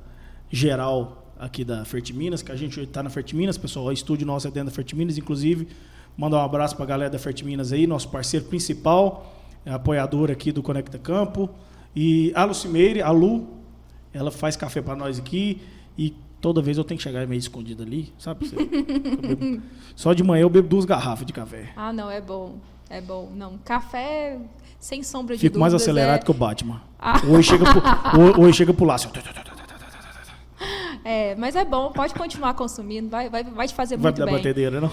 geral aqui da Fertiminas, que a gente está na Fertiminas, pessoal. O estúdio nosso é dentro da Fertiminas, inclusive. Mandar um abraço para a galera da Fertiminas aí, nosso parceiro principal, apoiador aqui do Conecta Campo. E a Lucimeire, a Lu, ela faz café para nós aqui e toda vez eu tenho que chegar meio escondido ali, sabe? Só de manhã eu bebo 2 garrafas de café. Ah, não, é bom. É bom. Não, café sem sombra de Fico dúvidas. mais acelerado que o Batman. Hoje chega pro lá, assim, mas é bom, pode continuar consumindo, vai te fazer muito bem. Vai dar batedeira, não?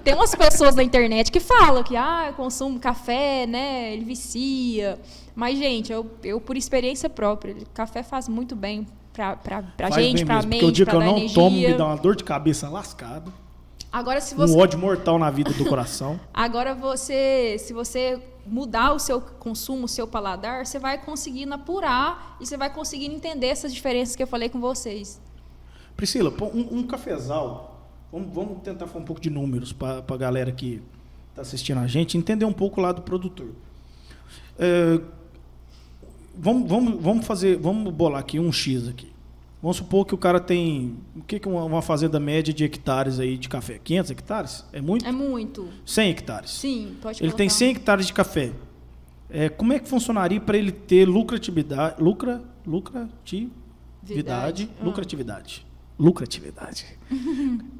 Tem umas pessoas na internet que falam que eu consumo café, né, ele vicia. Mas, gente, eu por experiência própria, café faz muito bem pra gente, pra mente, porque o dia que eu não energia. tomo me dá uma dor de cabeça lascada. Agora, se você... Um ódio mortal na vida do coração. Agora, se você mudar o seu consumo, o seu paladar, você vai conseguindo apurar e você vai conseguindo entender essas diferenças que eu falei com vocês. Priscila, um cafezal, vamos tentar falar um pouco de números para a galera que está assistindo a gente, entender um pouco lá do produtor. Vamos bolar aqui um X aqui. Vamos supor que o cara tem... O que é uma fazenda média de hectares aí de café? 500 hectares? É muito? É muito. 100 hectares? Sim, pode colocar. Ele tem 100 hectares de café. Como é que funcionaria para ele ter lucratividade?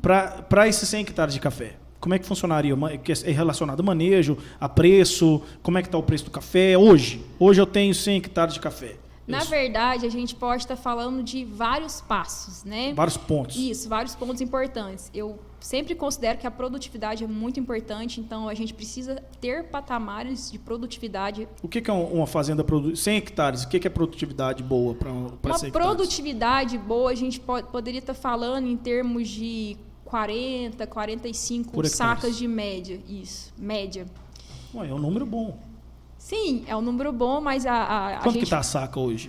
Para esses 100 hectares de café. Como é que funcionaria? É relacionado a manejo, a preço? Como é que está o preço do café hoje? Hoje eu tenho 100 hectares de café. Na verdade, a gente pode estar falando de vários passos, né? Vários pontos. Isso, vários pontos importantes. Eu sempre considero que a produtividade é muito importante, então a gente precisa ter patamares de produtividade. O que é uma fazenda 100 hectares? O que é produtividade boa para 100 hectares? Uma produtividade boa, a gente poderia estar falando em termos de 40, 45 sacas de média. Isso, média. É um número bom. Sim, é um número bom, mas Quanto que está a saca hoje?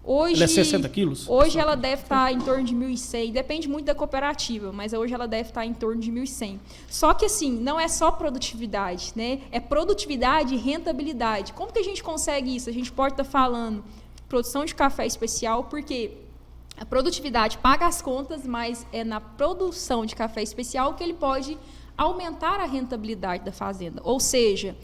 Hoje, ela é 60 quilos? Hoje ela deve estar em torno de 1.100, depende muito da cooperativa, mas hoje ela deve estar em torno de 1.100. Só que assim, não é só produtividade, né? É produtividade e rentabilidade. Como que a gente consegue isso? A gente pode estar falando produção de café especial, porque a produtividade paga as contas, mas é na produção de café especial que ele pode aumentar a rentabilidade da fazenda. Ou seja,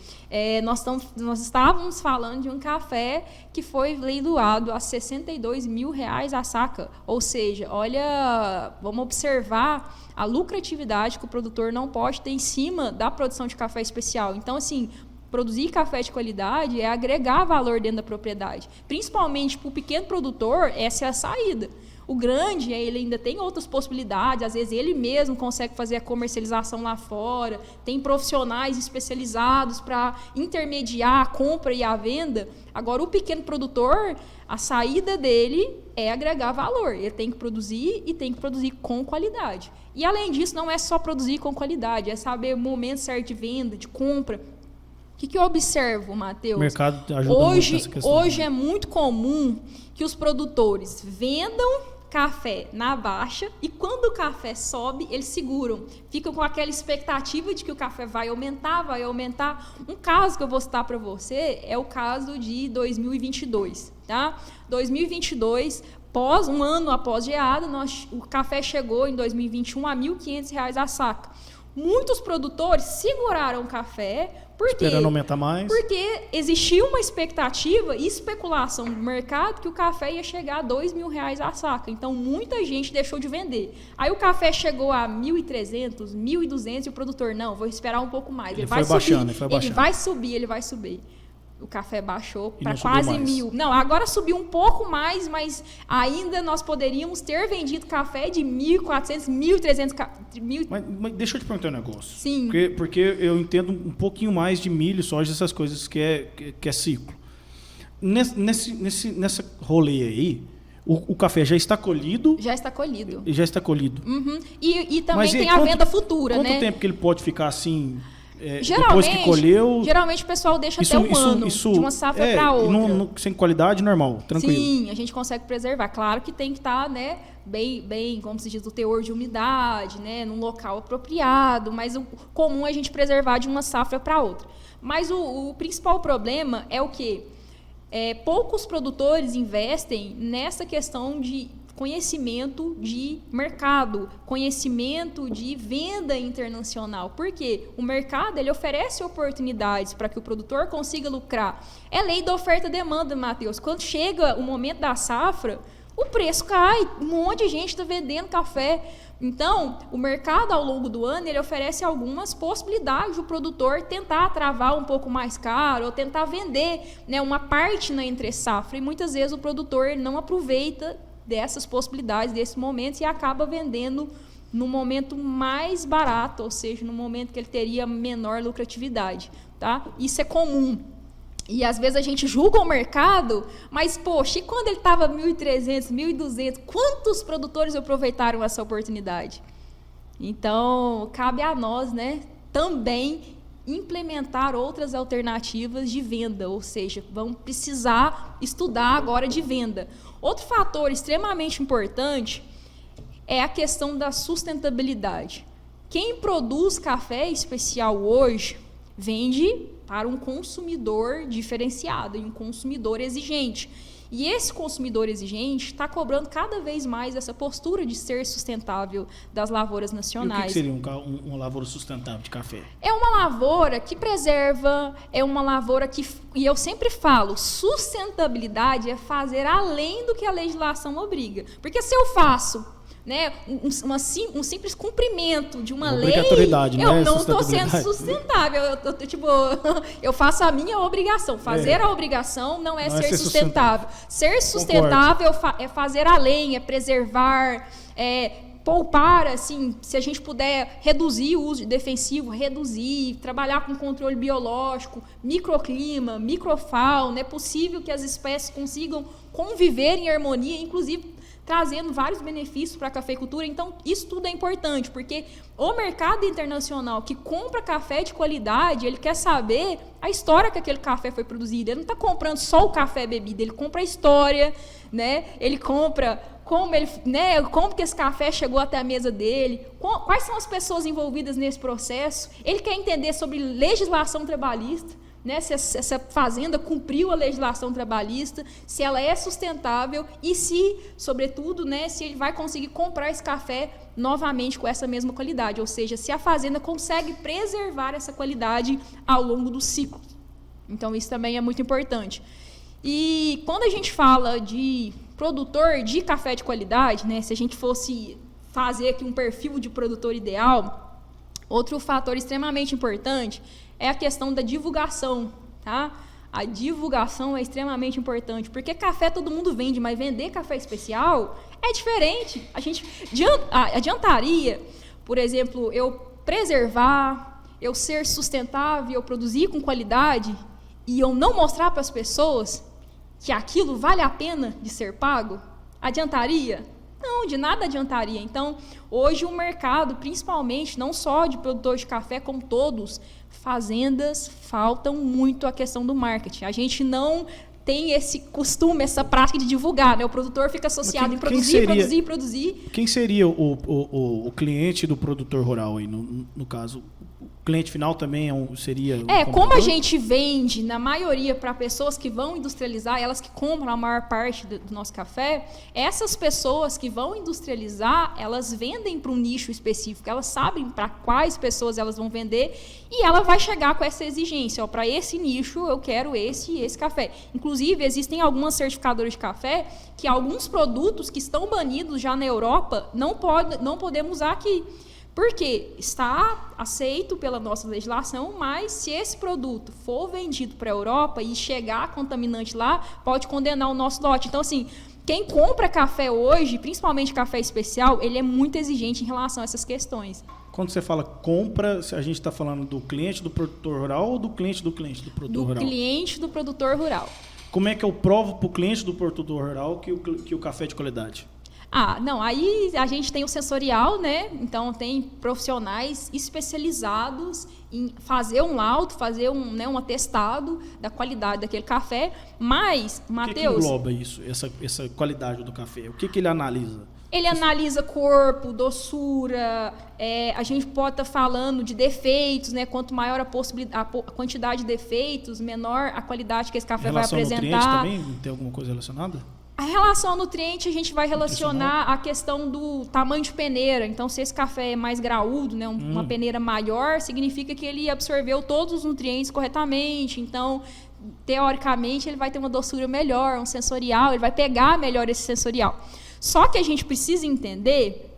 nós estávamos falando de um café que foi leiloado a R$62 mil a saca. Ou seja, olha, vamos observar a lucratividade que o produtor não pode ter em cima da produção de café especial. Então, assim, produzir café de qualidade é agregar valor dentro da propriedade. Principalmente para o pequeno produtor, essa é a saída. O grande, ele ainda tem outras possibilidades, às vezes ele mesmo consegue fazer a comercialização lá fora, tem profissionais especializados para intermediar a compra e a venda. Agora, o pequeno produtor, a saída dele é agregar valor. Ele tem que produzir e tem que produzir com qualidade. E, além disso, não é só produzir com qualidade, é saber o momento certo de venda, de compra. O que eu observo, Matheus? O mercado ajuda muito nessa questão. Hoje é muito comum que os produtores vendam café na baixa e quando o café sobe, eles seguram. Ficam com aquela expectativa de que o café vai aumentar. Um caso que eu vou citar para você é o caso de 2022. Tá? 2022, um ano após geada, o café chegou em 2021 a R$1.500 a saca. Muitos produtores seguraram o café esperando aumentar mais. Porque existia uma expectativa e especulação no mercado que o café ia chegar a R$2.000 a saca. Então, muita gente deixou de vender. Aí o café chegou a 1.300, 1.200 e o produtor, não, vou esperar um pouco mais. Ele vai subir. O café baixou para quase 1.000. Não, agora subiu um pouco mais, mas ainda nós poderíamos ter vendido café de 1.400, 1.300... Mas deixa eu te perguntar um negócio. Sim. Porque eu entendo um pouquinho mais de milho, soja, essas coisas que é ciclo. Nessa rolê aí, o café já está colhido? Já está colhido. Já está colhido. Uhum. E também tem a venda futura, quanto né? Quanto tempo que ele pode ficar assim... Geralmente, depois que colheu, geralmente o pessoal deixa até um ano de uma safra para outra. Sem qualidade, normal, tranquilo. Sim, a gente consegue preservar. Claro que tem que estar, né, bem, como se diz, o teor de umidade, né, num local apropriado, mas o comum é a gente preservar de uma safra para outra. Mas o principal problema é o quê? Poucos produtores investem nessa questão de conhecimento de mercado, conhecimento de venda internacional. Por quê? O mercado ele oferece oportunidades para que o produtor consiga lucrar. É lei da oferta e demanda, Matheus. Quando chega o momento da safra, o preço cai. Um monte de gente está vendendo café. Então, o mercado, ao longo do ano, ele oferece algumas possibilidades do produtor tentar travar um pouco mais caro ou tentar vender, né, uma parte na entre-safra. E muitas vezes o produtor não aproveita dessas possibilidades, desses momentos, e acaba vendendo no momento mais barato, ou seja, no momento que ele teria menor lucratividade. Tá? Isso é comum. E às vezes a gente julga o mercado, mas, poxa, e quando ele estava 1.300, 1.200, quantos produtores aproveitaram essa oportunidade? Então, cabe a nós, né, também implementar outras alternativas de venda, ou seja, vamos precisar estudar agora de venda. Outro fator extremamente importante é a questão da sustentabilidade. Quem produz café especial hoje vende para um consumidor diferenciado e um consumidor exigente. E esse consumidor exigente está cobrando cada vez mais essa postura de ser sustentável das lavouras nacionais. E o que seria uma lavoura sustentável de café? É uma lavoura que preserva, é uma lavoura que... E eu sempre falo, sustentabilidade é fazer além do que a legislação obriga. Porque se eu faço, né, um simples cumprimento de uma lei, eu não estou sendo sustentável. Eu faço a minha obrigação. Fazer a obrigação não é ser sustentável. Ser sustentável é fazer além, é preservar, poupar, assim, se a gente puder reduzir o uso de defensivo, trabalhar com controle biológico, microclima, microfauna. É possível que as espécies consigam conviver em harmonia, inclusive trazendo vários benefícios para a cafeicultura. Então, isso tudo é importante, porque o mercado internacional que compra café de qualidade, ele quer saber a história que aquele café foi produzido. Ele não está comprando só o café bebida, ele compra a história, né? Ele compra como que esse café chegou até a mesa dele, quais são as pessoas envolvidas nesse processo. Ele quer entender sobre legislação trabalhista, né, se essa fazenda cumpriu a legislação trabalhista, se ela é sustentável e se, sobretudo, né, se ele vai conseguir comprar esse café novamente com essa mesma qualidade, ou seja, se a fazenda consegue preservar essa qualidade ao longo do ciclo. Então, isso também é muito importante. E quando a gente fala de produtor de café de qualidade, né, se a gente fosse fazer aqui um perfil de produtor ideal, outro fator extremamente importante é a questão da divulgação, tá? A divulgação é extremamente importante, porque café todo mundo vende, mas vender café especial é diferente. Adiantaria, por exemplo, eu preservar, eu ser sustentável, eu produzir com qualidade e eu não mostrar para as pessoas que aquilo vale a pena de ser pago? Adiantaria? Não, de nada adiantaria. Então, hoje o mercado, principalmente, não só de produtores de café, como todos, fazendas, faltam muito a questão do marketing. A gente não tem esse costume, essa prática de divulgar, né? O produtor fica associado em produzir. Quem seria o cliente do produtor rural aí, no caso? O cliente final também seria... Como a gente vende, na maioria, para pessoas que vão industrializar, elas que compram a maior parte do nosso café, essas pessoas que vão industrializar, elas vendem para um nicho específico, elas sabem para quais pessoas elas vão vender e ela vai chegar com essa exigência. Para esse nicho, eu quero esse e esse café. Inclusive, existem algumas certificadoras de café que alguns produtos que estão banidos já na Europa não podemos usar aqui. Porque está aceito pela nossa legislação, mas se esse produto for vendido para a Europa e chegar contaminante lá, pode condenar o nosso lote. Então, assim, quem compra café hoje, principalmente café especial, ele é muito exigente em relação a essas questões. Quando você fala compra, a gente está falando do cliente do produtor rural ou do cliente do produtor rural? Do cliente do produtor rural. Como é que eu provo para o cliente do produtor rural que o café é de qualidade? Não, aí a gente tem o sensorial, né? Então tem profissionais especializados em fazer um laudo, fazer um atestado da qualidade daquele café, mas, Matheus... O que engloba isso, essa qualidade do café? O que ele analisa? Ele analisa corpo, doçura, a gente pode estar falando de defeitos, né? Quanto maior a quantidade de defeitos, menor a qualidade que esse café vai apresentar. Relação ao nutriente também? Tem alguma coisa relacionada? A relação ao nutriente, a gente vai relacionar a questão do tamanho de peneira. Então, se esse café é mais graúdo, né, uma peneira maior, significa que ele absorveu todos os nutrientes corretamente. Então, teoricamente, ele vai ter uma doçura melhor, um sensorial, ele vai pegar melhor esse sensorial. Só que a gente precisa entender...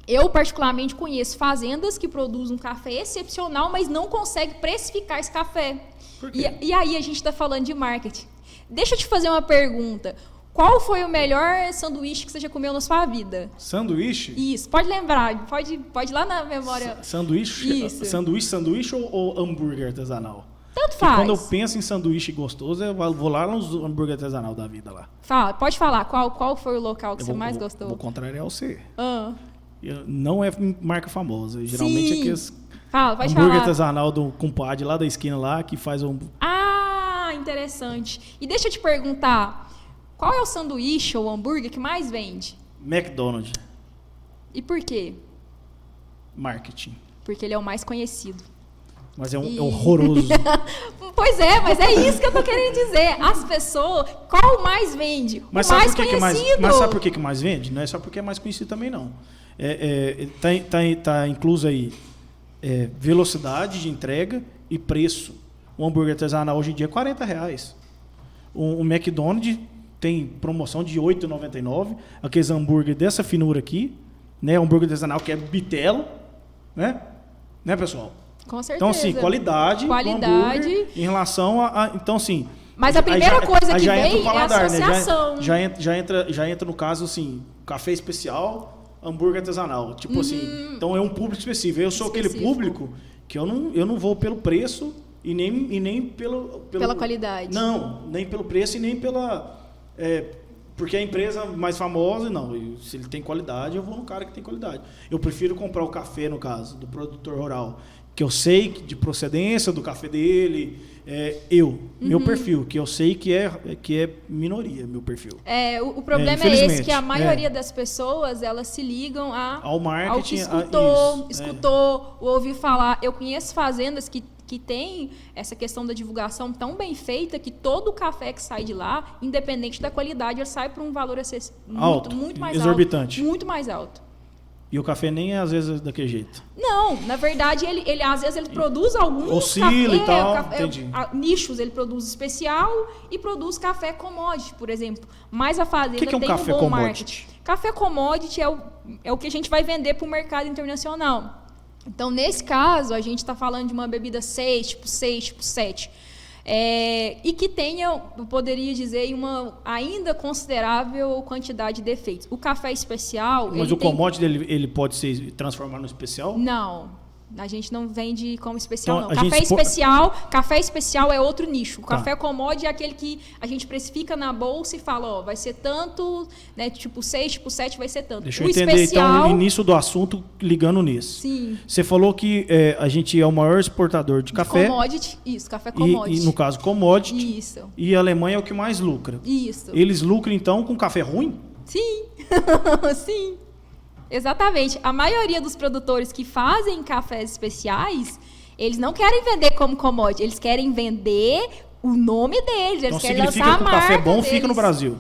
Eu, particularmente, conheço fazendas que produzem um café excepcional, mas não conseguem precificar esse café. Por quê? E aí a gente está falando de marketing. Deixa eu te fazer uma pergunta. Qual foi o melhor sanduíche que você já comeu na sua vida? Sanduíche? Isso, pode lembrar, pode ir lá na memória. Sanduíche? Isso. Sanduíche ou hambúrguer artesanal? Tanto faz. Quando eu penso em sanduíche gostoso, eu vou lá nos hambúrguer artesanal da vida lá. Pode falar, qual foi o local que você mais gostou? Vou contrariar você. Ah. Não é marca famosa, geralmente é aqueles pode hambúrguer falar. Artesanal do compadre lá da esquina lá, que faz um... Interessante. E deixa eu te perguntar, qual é o sanduíche ou hambúrguer que mais vende? McDonald's. E por quê? Marketing. Porque ele é o mais conhecido. Mas é horroroso. Pois é, mas é isso que eu tô querendo dizer. As pessoas, qual mais vende? Mas o mais sabe por que conhecido. mas sabe por que mais vende? Não é só porque é mais conhecido também, não. Tá incluso aí velocidade de entrega e preço. Um hambúrguer artesanal hoje em dia é R$40. O McDonald's tem promoção de R$ 8,99. Aqueles hambúrguer dessa finura aqui, né? Hambúrguer artesanal que é bitelo, né? Né, pessoal? Com certeza. Então, assim, qualidade do hambúrguer em relação a... Então, assim... Mas a primeira coisa que já vem entra o paladar, é a associação. Né? Já entra no caso, assim, café especial, hambúrguer artesanal. Tipo assim, então é um público específico. Eu sou aquele público que eu não vou pelo preço e nem pela qualidade. Não, nem pelo preço e nem Porque a empresa mais famosa, não. Se ele tem qualidade, eu vou no cara que tem qualidade. Eu prefiro comprar o café, no caso, do produtor rural, que eu sei de procedência do café dele, meu perfil, que eu sei que é minoria, meu perfil. O problema é esse, que a maioria das pessoas, elas se ligam ao marketing, ao que escutou, ouviu falar. Eu conheço fazendas que tem essa questão da divulgação tão bem feita que todo o café que sai de lá, independente da qualidade, ele sai por um valor muito mais exorbitante. Alto. Muito mais alto. E o café nem às vezes é daquele jeito. Não, na verdade, ele às vezes ele produz alguns oscila e tal, entendi. Nichos, ele produz especial e produz café commodity, por exemplo. Mas a fazenda que é um tem café um bom commodity? marketing. Café commodity é o que a gente vai vender para o mercado internacional. Então, nesse caso, a gente está falando de uma bebida 6, tipo 7. E que tenha, eu poderia dizer, uma ainda considerável quantidade de defeitos. O café especial... Mas commodity ele pode se transformar no especial? Não. A gente não vende como especial, então, não. Café especial é outro nicho. O café commodity é aquele que a gente precifica na bolsa e fala, vai ser tanto, né, tipo 6, tipo 7 vai ser tanto. Deixa eu entender, então, o início do assunto ligando nisso. Sim. Você falou que a gente é o maior exportador de café. Commodity, isso, café commodity. E no caso, commodity. Isso. E a Alemanha é o que mais lucra. Isso. Eles lucram, então, com café ruim? Sim. Sim. Exatamente. A maioria dos produtores que fazem cafés especiais, eles não querem vender como commodity, eles querem vender o nome deles, eles querem lançar a marca. Então significa que o café bom deles. fica no Brasil?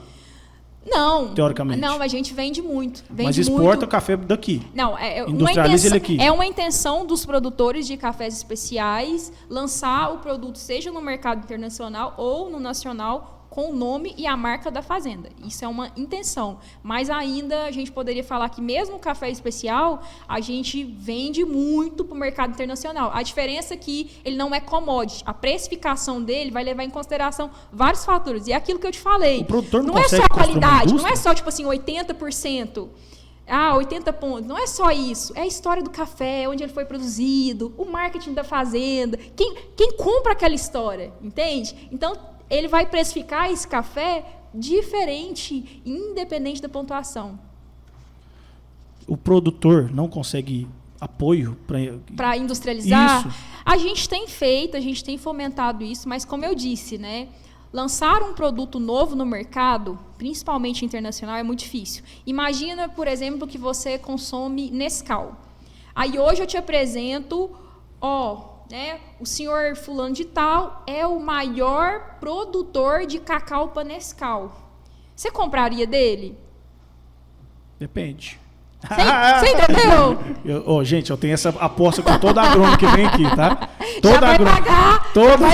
Não. Teoricamente. Não, a gente vende muito. Mas exporta o café daqui? Não, industrializa ele aqui. É uma intenção dos produtores de cafés especiais lançar o produto, seja no mercado internacional ou no nacional, com o nome e a marca da fazenda. Isso é uma intenção. Mas ainda a gente poderia falar que mesmo o café especial, a gente vende muito para o mercado internacional. A diferença é que ele não é commodity. A precificação dele vai levar em consideração vários fatores. E é aquilo que eu te falei. O produtor não é só a qualidade, não é só tipo assim 80%. 80 pontos. Não é só isso. É a história do café, onde ele foi produzido, o marketing da fazenda. Quem compra aquela história, entende? Então, ele vai precificar esse café diferente, independente da pontuação. O produtor não consegue apoio para industrializar? Isso. A gente tem feito, a gente tem fomentado isso, mas como eu disse, né? Lançar um produto novo no mercado, principalmente internacional, é muito difícil. Imagina, por exemplo, que você consome Nescau. Aí hoje eu te apresento, o senhor fulano de tal é o maior produtor de cacau para Nescau. Você compraria dele? Depende. Você entendeu? Gente, eu tenho essa aposta com todo agrônomo que vem aqui, tá? Vai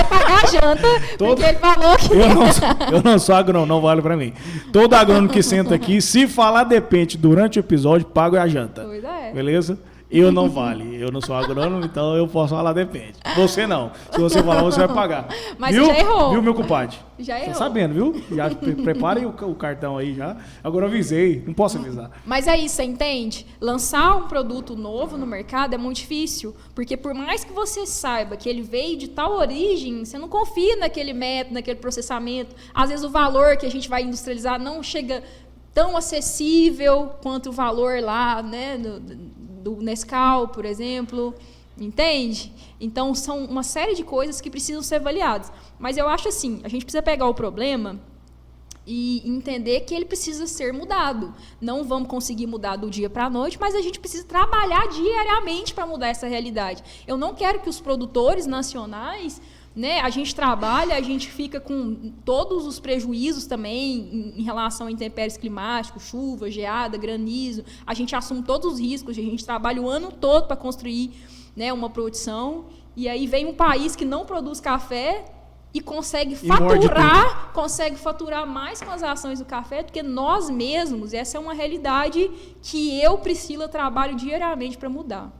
pagar a janta, porque ele falou que... Eu não sou agrônomo, não vale pra mim. Todo agrônomo que senta aqui, se falar depende durante o episódio, pago a janta. Pois é. Beleza? Eu não vale. Eu não sou agrônomo, então eu posso falar depende. Você não. Se você falar, você vai pagar. Mas você já errou. Viu, meu compadre? Já errou. Tá sabendo, viu? Já preparem o cartão aí já. Agora eu avisei. Não posso avisar. Mas é isso, você entende? Lançar um produto novo no mercado é muito difícil. Porque por mais que você saiba que ele veio de tal origem, você não confia naquele método, naquele processamento. Às vezes o valor que a gente vai industrializar não chega tão acessível quanto o valor lá, né, do Nescau, por exemplo, entende? Então, são uma série de coisas que precisam ser avaliadas. Mas eu acho assim, a gente precisa pegar o problema e entender que ele precisa ser mudado. Não vamos conseguir mudar do dia para a noite, mas a gente precisa trabalhar diariamente para mudar essa realidade. Eu não quero que os produtores nacionais... Né? A gente trabalha, a gente fica com todos os prejuízos também em relação a intempéries climáticos, chuva, geada, granizo. A gente assume todos os riscos, a gente trabalha o ano todo para construir, né, uma produção. E aí vem um país que não produz café e consegue faturar mais com as ações do café do que nós mesmos. Essa é uma realidade que eu, Priscila, trabalho diariamente para mudar.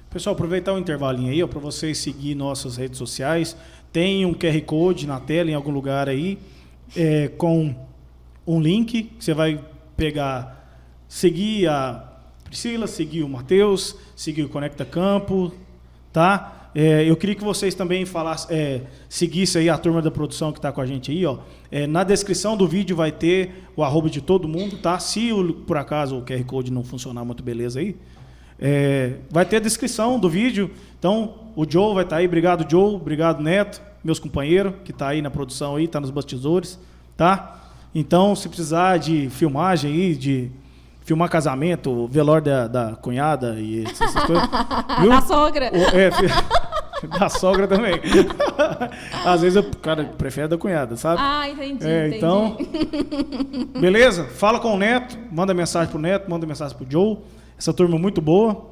Pessoal, aproveitar o intervalinho aí, para vocês seguir nossas redes sociais. Tem um QR Code na tela, em algum lugar aí, com um link que você vai pegar, seguir a Priscila, seguir o Matheus, seguir o Conecta Campo, tá? Eu queria que vocês também seguissem aí a turma da produção que está com a gente aí, ó. Na descrição do vídeo vai ter o @ de todo mundo, tá? Se por acaso o QR Code não funcionar muito, beleza aí. Vai ter a descrição do vídeo. Então, o Joe vai estar aí. Obrigado, Joe. Obrigado, Neto. Meus companheiros, que tá aí na produção aí, tá nos bastidores, tá? Então, se precisar de filmagem aí, de filmar casamento, velório da cunhada e essas coisas. Viu? Da sogra. Da sogra também. Às vezes o cara prefere da cunhada, sabe? Entendi. Então, beleza? Fala com o Neto, manda mensagem pro Neto, manda mensagem pro Joe. Essa turma é muito boa.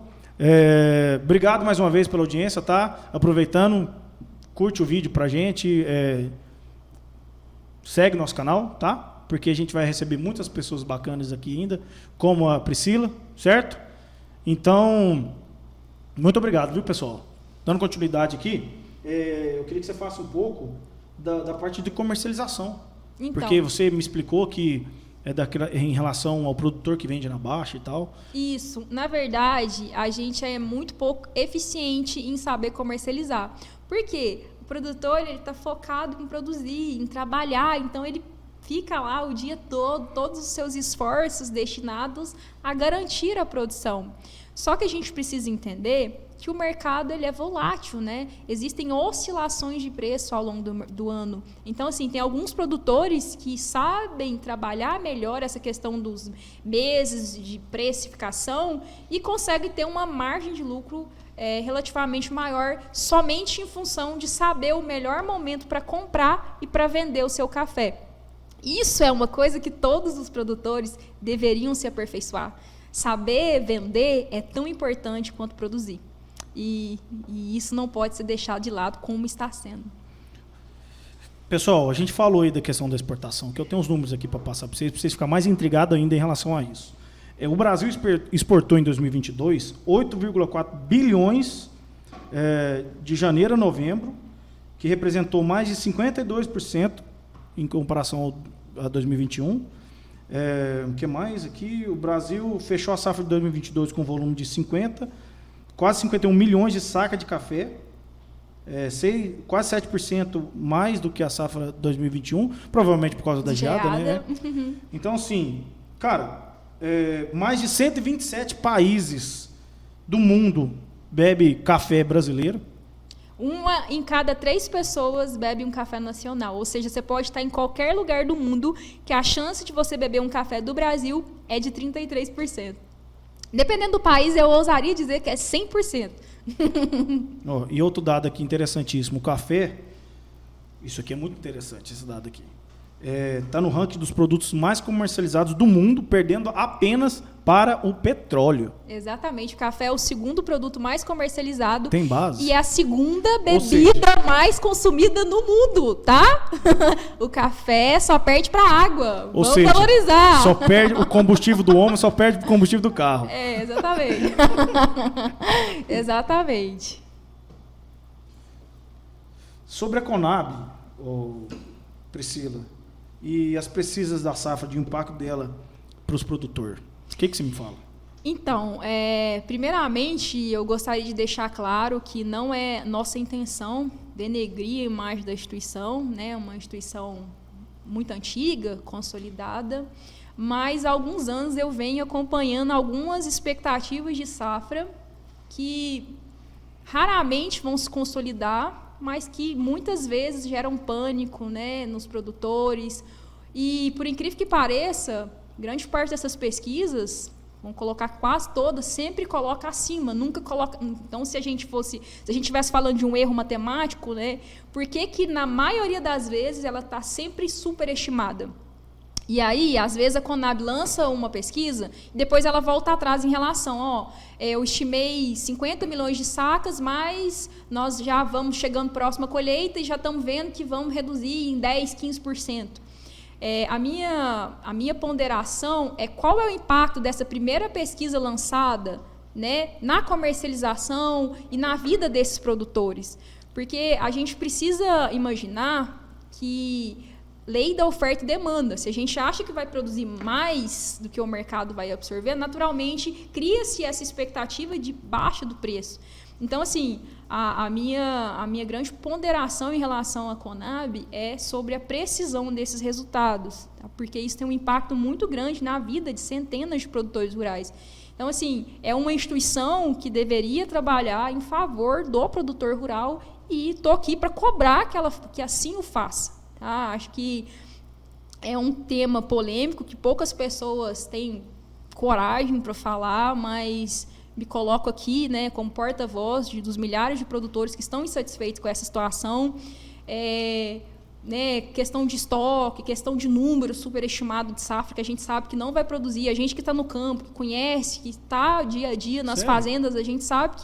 Obrigado mais uma vez pela audiência, tá? Aproveitando, curte o vídeo pra gente, segue nosso canal, tá? Porque a gente vai receber muitas pessoas bacanas aqui ainda, como a Priscila, certo? Então, muito obrigado, viu, pessoal? Dando continuidade aqui, eu queria que você faça um pouco da parte de comercialização. Então, porque você me explicou que em relação ao produtor que vende na baixa e tal. Isso. Na verdade, a gente é muito pouco eficiente em saber comercializar. Por quê? O produtor está focado em produzir, em trabalhar, então ele fica lá o dia todo, todos os seus esforços destinados a garantir a produção. Só que a gente precisa entender que o mercado ele é volátil, né? Existem oscilações de preço ao longo do ano. Então, assim, tem alguns produtores que sabem trabalhar melhor essa questão dos meses de precificação e conseguem ter uma margem de lucro relativamente maior somente em função de saber o melhor momento para comprar e para vender o seu café. Isso é uma coisa que todos os produtores deveriam se aperfeiçoar. Saber vender é tão importante quanto produzir. E isso não pode ser deixado de lado como está sendo. Pessoal, a gente falou aí da questão da exportação, que eu tenho uns números aqui para passar para vocês ficarem mais intrigados ainda em relação a isso. O Brasil exportou em 2022 8,4 bilhões de janeiro a novembro, que representou mais de 52% em comparação a 2021. O que mais aqui? O Brasil fechou a safra de 2022 com volume de quase 51 milhões de sacas de café, quase 7% mais do que a safra 2021, provavelmente por causa da geada, né? Então, assim, cara, mais de 127 países do mundo bebe café brasileiro. 1 em cada 3 pessoas bebe um café nacional. Ou seja, você pode estar em qualquer lugar do mundo que a chance de você beber um café do Brasil é de 33%. Dependendo do país, eu ousaria dizer que é 100%. E outro dado aqui interessantíssimo. O café, isso aqui é muito interessante, esse dado aqui. Está no ranking dos produtos mais comercializados do mundo, perdendo apenas para o petróleo. Exatamente. O café é o segundo produto mais comercializado. Tem base. E é a segunda bebida mais consumida no mundo, tá? O café só perde para a água. Vamos valorizar. Só perde o combustível do homem, só perde o combustível do carro. Exatamente. Exatamente. Sobre a Conab, Priscila, e as pesquisas da safra, de impacto dela para os produtores. O que você me fala? Então, primeiramente, eu gostaria de deixar claro que não é nossa intenção denegrir a imagem da instituição, né? Uma instituição muito antiga, consolidada, mas há alguns anos eu venho acompanhando algumas expectativas de safra que raramente vão se consolidar, mas que muitas vezes geram pânico, né, nos produtores. E, por incrível que pareça, grande parte dessas pesquisas, vamos colocar quase todas, sempre coloca acima, nunca coloca... Então, se a gente estivesse falando de um erro matemático, né, por que na maioria das vezes ela está sempre superestimada? E aí, às vezes, a Conab lança uma pesquisa e depois ela volta atrás em relação, eu estimei 50 milhões de sacas, mas nós já vamos chegando próximo à colheita e já estamos vendo que vamos reduzir em 10%, 15%. A minha ponderação é qual é o impacto dessa primeira pesquisa lançada, né, na comercialização e na vida desses produtores. Porque a gente precisa imaginar que... Lei da oferta e demanda. Se a gente acha que vai produzir mais do que o mercado vai absorver, naturalmente cria-se essa expectativa de baixa do preço. Então, assim, a minha grande ponderação em relação à Conab é sobre a precisão desses resultados, tá? Porque isso tem um impacto muito grande na vida de centenas de produtores rurais. Então, assim, é uma instituição que deveria trabalhar em favor do produtor rural e estou aqui para cobrar que assim o faça. Tá? Acho que é um tema polêmico que poucas pessoas têm coragem para falar, mas me coloco aqui, né, como porta-voz dos milhares de produtores que estão insatisfeitos com essa situação. Né, questão de estoque, questão de número superestimado de safra, que a gente sabe que não vai produzir. A gente que está no campo, que conhece, que está dia a dia nas fazendas, a gente sabe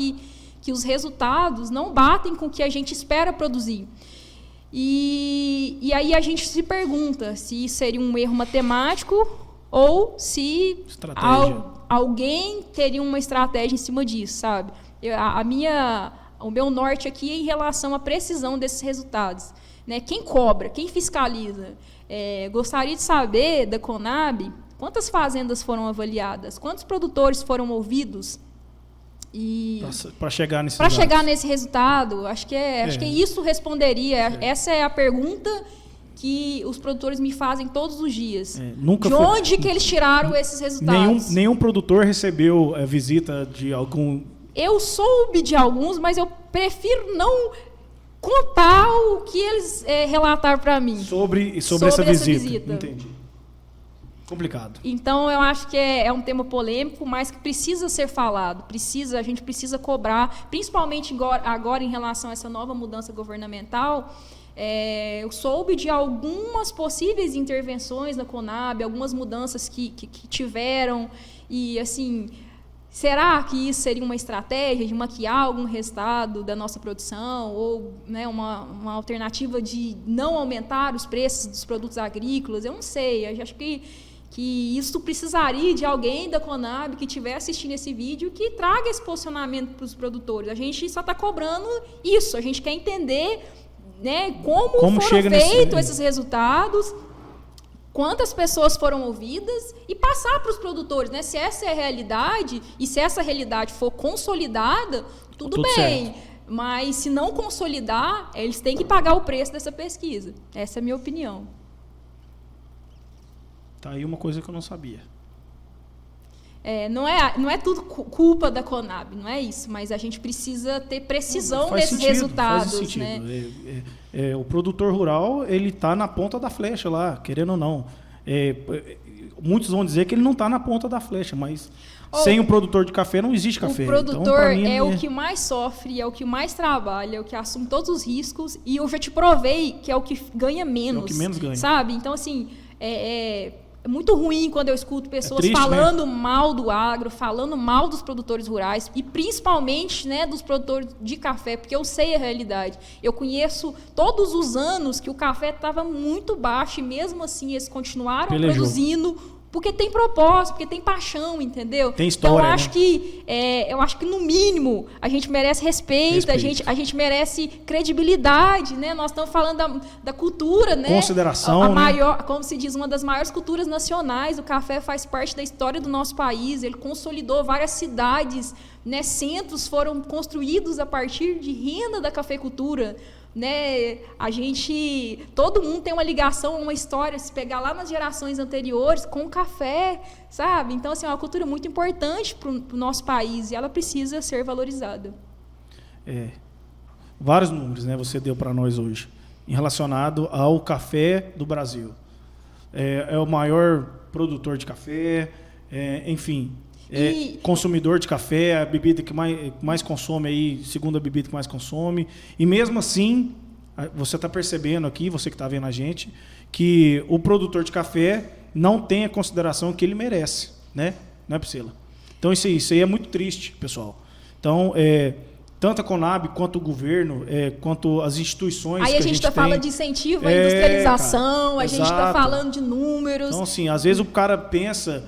que os resultados não batem com o que a gente espera produzir. E aí a gente se pergunta se seria um erro matemático ou se alguém teria uma estratégia em cima disso, sabe? O meu norte aqui é em relação à precisão desses resultados. Né? Quem cobra? Quem fiscaliza? Gostaria de saber da Conab quantas fazendas foram avaliadas, quantos produtores foram ouvidos para chegar nesse resultado. Acho que isso responderia. Essa é a pergunta que os produtores me fazem todos os dias. Onde que eles tiraram esses resultados? Nenhum produtor recebeu visita de algum... Eu soube de alguns, mas eu prefiro não contar o que eles relataram para mim. Sobre essa visita. Entendi. Complicado. Então, eu acho que é um tema polêmico, mas que precisa ser falado. A gente precisa cobrar, principalmente agora em relação a essa nova mudança governamental. Eu soube de algumas possíveis intervenções na Conab, algumas mudanças que tiveram, e assim, será que isso seria uma estratégia de maquiar algum resultado da nossa produção, ou, né, uma alternativa de não aumentar os preços dos produtos agrícolas? Eu não sei, eu acho que isso precisaria de alguém da Conab que estiver assistindo esse vídeo que traga esse posicionamento para os produtores. A gente só está cobrando isso, a gente quer entender, né, como foram feitos esses resultados, quantas pessoas foram ouvidas e passar para os produtores, né? Se essa é a realidade e se essa realidade for consolidada, tudo bem. Certo. Mas se não consolidar, eles têm que pagar o preço dessa pesquisa. Essa é a minha opinião. Tá aí uma coisa que eu não sabia. Não é tudo culpa da Conab, não é isso, mas a gente precisa ter precisão nesses resultados. Faz sentido. Né? O produtor rural, ele está na ponta da flecha lá, querendo ou não. Muitos vão dizer que ele não está na ponta da flecha, mas sem o produtor de café não existe café. O produtor então, o que mais sofre, é o que mais trabalha, é o que assume todos os riscos, e eu já te provei que é o que ganha menos. É o que menos ganha. Sabe? Então, assim, é muito ruim quando eu escuto pessoas triste, falando, né, mal do agro, falando mal dos produtores rurais e principalmente, né, dos produtores de café, porque eu sei a realidade. Eu conheço todos os anos que o café estava muito baixo e mesmo assim eles continuaram produzindo porque tem propósito, porque tem paixão, entendeu? Tem história, então, eu acho que no mínimo a gente merece respeito. A gente merece credibilidade, né? Nós estamos falando da cultura, né? Consideração, a maior, como se diz, uma das maiores culturas nacionais. O café faz parte da história do nosso país. Ele consolidou várias cidades, né? Centros foram construídos a partir de renda da cafeicultura. Né, todo mundo tem uma ligação, uma história, se pegar lá nas gerações anteriores, com o café, sabe? Então, assim, é uma cultura muito importante para o nosso país e ela precisa ser valorizada. Vários números, né, você deu para nós hoje, em relacionado ao café do Brasil. É o maior produtor de café, enfim... consumidor de café, a bebida que mais consome aí, segunda bebida que mais consome, e mesmo assim você está percebendo aqui, você que está vendo a gente, que o produtor de café não tem a consideração que ele merece, né? Não é, Priscila? Então isso aí é muito triste, pessoal. Então tanto a Conab quanto o governo, quanto as instituições aí que a gente está falando de incentivo à industrialização, a gente está falando de números. Então assim, às vezes o cara pensa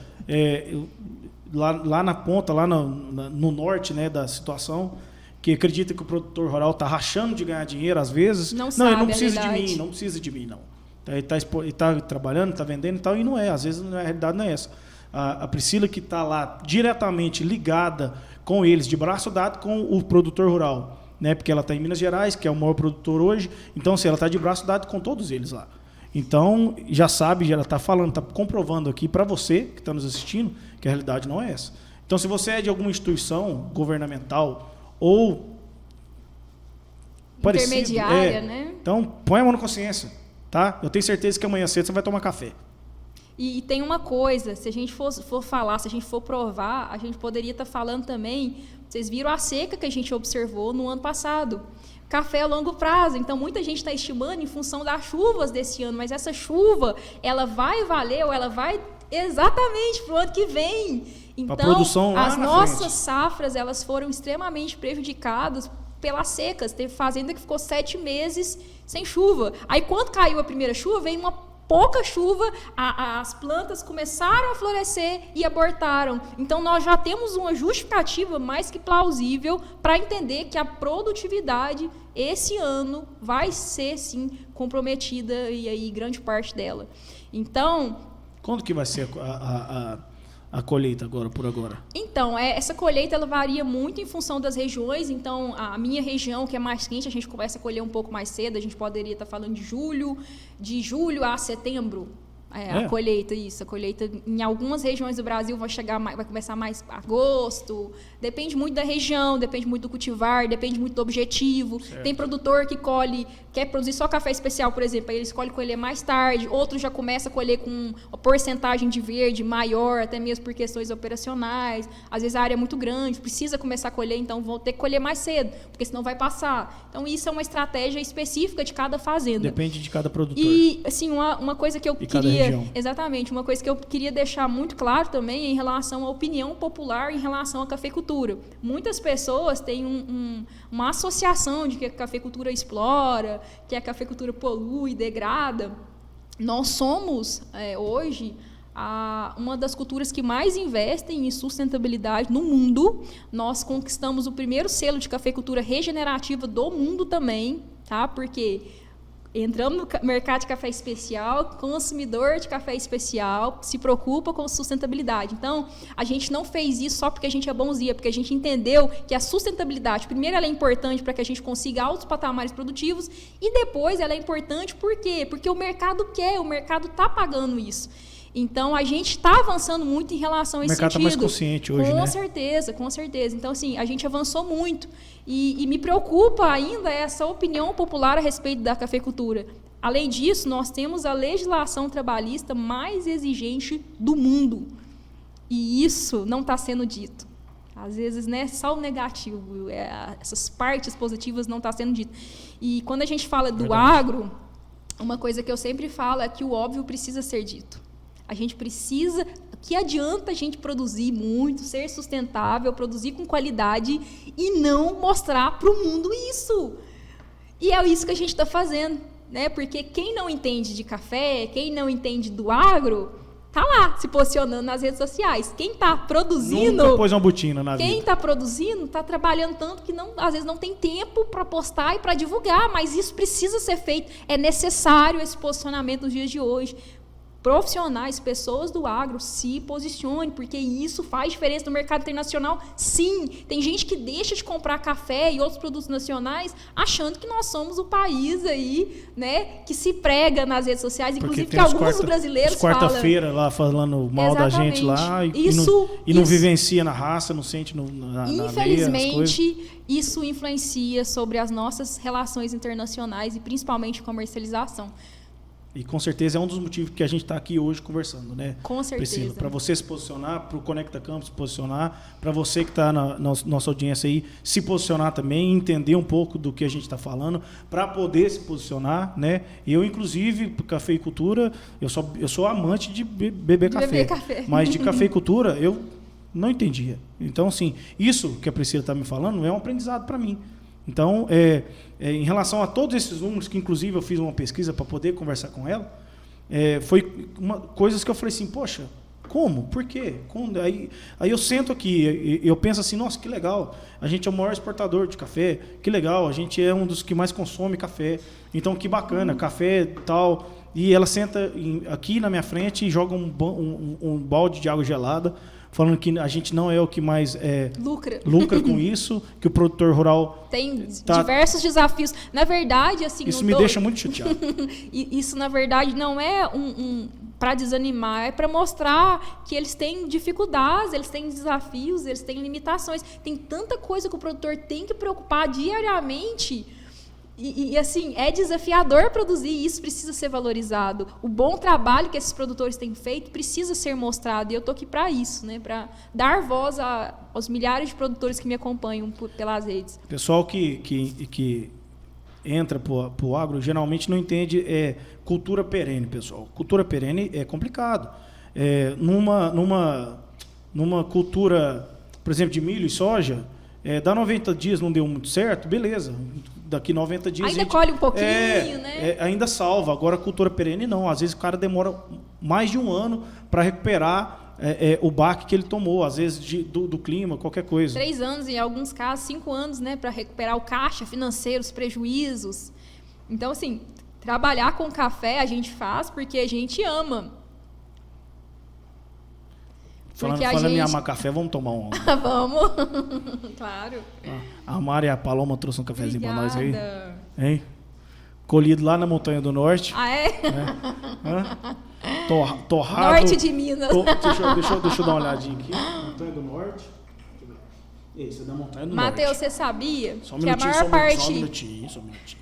lá na ponta, lá no norte, né, da situação, que acredita que o produtor rural está rachando de ganhar dinheiro às vezes. Não, ele não precisa de mim, não precisa de mim, não. Ele está trabalhando, está vendendo e tal, e não é. Às vezes a realidade não é essa. A Priscila, que está lá diretamente ligada com eles, de braço dado com o produtor rural, né? Porque ela está em Minas Gerais, que é o maior produtor hoje. Então, assim, ela está de braço dado com todos eles lá. Então, já sabe, já está falando, está comprovando aqui para você que está nos assistindo que a realidade não é essa. Então, se você é de alguma instituição governamental ou intermediária, né? Então, põe a mão na consciência, tá? Eu tenho certeza que amanhã cedo você vai tomar café. E tem uma coisa, se a gente for falar, se a gente for provar, a gente poderia estar falando também, vocês viram a seca que a gente observou no ano passado. Café a longo prazo, então muita gente está estimando em função das chuvas desse ano, mas essa chuva, ela vai valer ou ela vai exatamente para o ano que vem. Então, as nossas safras, elas foram extremamente prejudicadas pelas secas. Teve fazenda que ficou 7 meses sem chuva. Aí, quando caiu a primeira chuva, veio uma pouca chuva, as plantas começaram a florescer e abortaram. Então, nós já temos uma justificativa mais que plausível para entender que a produtividade, esse ano, vai ser, sim, comprometida, e aí grande parte dela. Então... Quando que vai ser a colheita agora, por agora? Então, essa colheita ela varia muito em função das regiões. Então, a minha região, que é mais quente, a gente começa a colher um pouco mais cedo. A gente poderia estar falando de julho a setembro. A colheita, isso. A colheita em algumas regiões do Brasil vai começar mais agosto. Depende muito da região, depende muito do cultivar, depende muito do objetivo. Certo. Tem produtor que quer produzir só café especial, por exemplo, aí ele escolhe colher mais tarde. Outro já começa a colher com uma porcentagem de verde maior, até mesmo por questões operacionais. Às vezes a área é muito grande, precisa começar a colher, então vão ter que colher mais cedo, porque senão vai passar. Então isso é uma estratégia específica de cada fazenda. Depende de cada produtor. E assim, uma coisa que eu queria... Exatamente. Uma coisa que eu queria deixar muito claro também é em relação à opinião popular em relação à cafeicultura. Muitas pessoas têm uma associação de que a cafeicultura explora, que a cafeicultura polui, degrada. Nós somos, hoje, uma das culturas que mais investem em sustentabilidade no mundo. Nós conquistamos o primeiro selo de cafeicultura regenerativa do mundo também, tá? Porque... entramos no mercado de café especial, consumidor de café especial, se preocupa com sustentabilidade. Então, a gente não fez isso só porque a gente é bonzinha, porque a gente entendeu que a sustentabilidade, primeiro, ela é importante para que a gente consiga altos patamares produtivos, e depois ela é importante por quê? Porque o mercado quer, o mercado está pagando isso. Então, a gente está avançando muito em relação a esse sentido. O mercado está mais consciente hoje, né? Com certeza. Então, assim, a gente avançou muito. E me preocupa ainda essa opinião popular a respeito da cafeicultura. Além disso, nós temos a legislação trabalhista mais exigente do mundo. E isso não está sendo dito. Às vezes, né, só o negativo, essas partes positivas não estão sendo dito. E quando a gente fala do agro, uma coisa que eu sempre falo é que o óbvio precisa ser dito. A gente precisa... que adianta a gente produzir muito, ser sustentável, produzir com qualidade e não mostrar para o mundo isso? E é isso que a gente está fazendo, né? Porque quem não entende de café, quem não entende do agro, está lá se posicionando nas redes sociais. Quem está produzindo... Nunca pôs uma botina na vida. Quem está produzindo está trabalhando tanto que às vezes não tem tempo para postar e para divulgar, mas isso precisa ser feito. É necessário esse posicionamento nos dias de hoje. Profissionais, pessoas do agro, se posicionem, porque isso faz diferença no mercado internacional. Sim, tem gente que deixa de comprar café e outros produtos nacionais achando que nós somos o país aí, né, que se prega nas redes sociais, inclusive que alguns brasileiros falam... quarta-feira lá falando mal da gente lá e não vivencia na raça, não sente na infelizmente, isso influencia sobre as nossas relações internacionais e principalmente comercialização. E com certeza é um dos motivos que a gente está aqui hoje conversando, né? Com certeza. Priscila, para você se posicionar, para o Conecta Campus se posicionar, para você que está na nossa audiência aí se posicionar também, entender um pouco do que a gente está falando, para poder se posicionar, né? Eu, inclusive, cafeicultura, eu sou amante de beber café. Mas de cafeicultura eu não entendia. Então, assim, isso que a Priscila está me falando é um aprendizado para mim. Então, em relação a todos esses números, que inclusive eu fiz uma pesquisa para poder conversar com ela, foi coisas que eu falei assim, poxa, como? Por quê? Aí eu sento aqui, eu penso assim, nossa, que legal, a gente é o maior exportador de café, que legal, a gente é um dos que mais consome café, então que bacana, café e tal. E ela senta aqui na minha frente e joga um balde de água gelada, falando que a gente não é o que mais lucra com isso, que o produtor rural tem diversos desafios. Na verdade, assim... Isso me deixa muito chateado. Isso, na verdade, não é para desanimar, é para mostrar que eles têm dificuldades, eles têm desafios, eles têm limitações. Tem tanta coisa que o produtor tem que preocupar diariamente... E assim, é desafiador produzir e isso precisa ser valorizado. O bom trabalho que esses produtores têm feito precisa ser mostrado. E eu estou aqui para isso, né? Para dar voz aos milhares de produtores que me acompanham pelas redes. Pessoal que entra para o agro geralmente não entende cultura perene, pessoal. Cultura perene é complicado. Numa cultura, por exemplo, de milho e soja, dá 90 dias, não deu muito certo, beleza. Daqui 90 dias... Ainda colhe um pouquinho, né? Ainda salva. Agora, a cultura perene, não. Às vezes, o cara demora mais de um ano para recuperar o baque que ele tomou. Às vezes, do clima, qualquer coisa. 3 anos, em alguns casos, 5 anos, né? Para recuperar o caixa financeiro, os prejuízos. Então, assim, trabalhar com café a gente faz porque a gente ama. Falando em amar café, vamos tomar um. Vamos, claro. A Mari e a Paloma trouxe um cafezinho para nós aí. Hein? Colhido lá na Montanha do Norte. Ah, é? Torrado. Norte de Minas. Deixa eu dar uma olhadinha aqui. Montanha do Norte. Esse é da Montanha do Norte. Mateus, você sabia só um que a maior parte... Só um minutinho.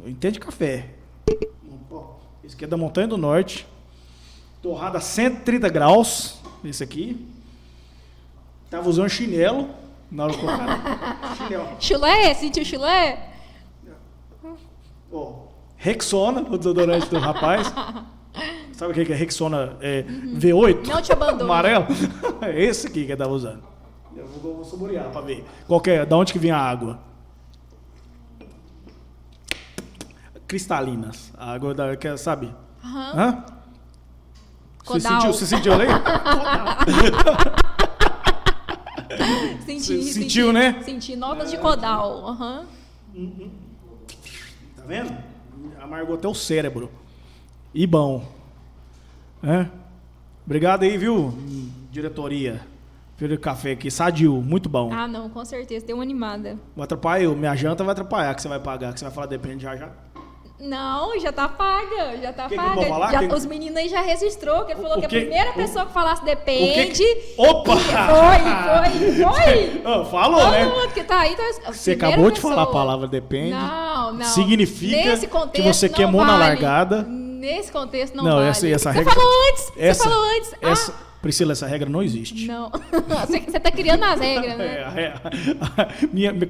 Eu entendo de café. Esse aqui é da Montanha do Norte. Torrada a 130 graus. Esse aqui. Tava usando chinelo. Na hora que chinelo. Chulé? Sentiu chulé? Rexona, o desodorante do rapaz. Sabe o que é Rexona V8? Não te abandono. Amarelo? É esse aqui que ele tava usando. Eu vou saborear pra ver. Da onde que vem a água? Cristalinas. A água sabe? Hã? Você sentiu ali? Sentiu, né? Senti notas de Codal. Tá vendo? Amargou até o cérebro. E bom. Obrigado aí, viu, diretoria? Pelo café aqui, sadio, muito bom. Ah, não, com certeza, deu uma animada. Vai atrapalhar minha janta vai atrapalhar, que você vai pagar, que você vai falar depende já. Não, já tá paga, já tá que paga. Que eu vou falar? Os meninos aí já registrou, que ele falou que a primeira pessoa que falasse depende... Opa! Foi! Falou, todo né? mundo que tá aí... Tá, você acabou de falar a palavra depende. Não. Significa que você queimou na largada. Nesse contexto não vale. Essa regra... Você falou antes. Priscila, essa regra não existe. Não. Você tá criando as regras, né?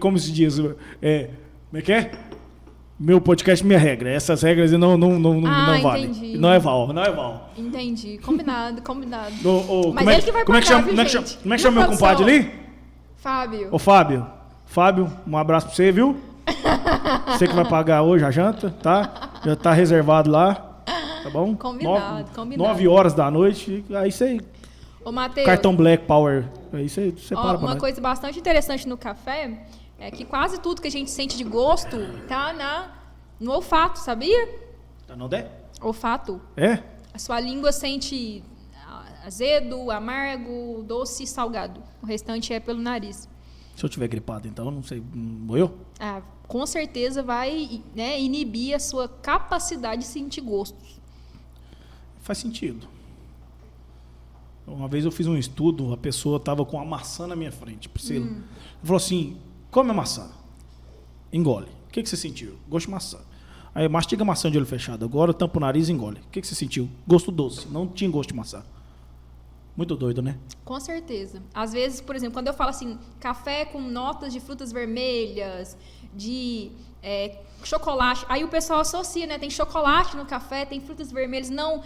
Como se diz? Como é que é? Meu podcast, minha regra. Essas regras não valem. Entendi. Não é val. Entendi. Combinado. Mas ele que vai pagar, como é que chama meu compadre ali? Fábio. Fábio, um abraço pra você, viu? Você que vai pagar hoje a janta, tá? Já tá reservado lá, tá bom? Combinado. 9 horas da noite, aí você... Ô, Mateus. Cartão Black Power, aí você para. Uma coisa bastante interessante no café... É que quase tudo que a gente sente de gosto tá no olfato, sabia? Tá no dé? Olfato. A sua língua sente azedo, amargo, doce e salgado. O restante é pelo nariz. Se eu tiver gripado, então, não sei, morreu? Com certeza vai, né, inibir a sua capacidade de sentir gostos. Faz sentido. Uma vez eu fiz um estudo, a pessoa estava com uma maçã na minha frente, Priscila. Ela falou assim... Come a maçã. Engole. O que você sentiu? Gosto de maçã. Aí mastiga a maçã de olho fechado. Agora tampa o nariz e engole. O que você sentiu? Gosto doce. Não tinha gosto de maçã. Muito doido, né? Com certeza. Às vezes, por exemplo, quando eu falo assim, café com notas de frutas vermelhas, de chocolate, aí o pessoal associa, né? Tem chocolate no café, tem frutas vermelhas. Não,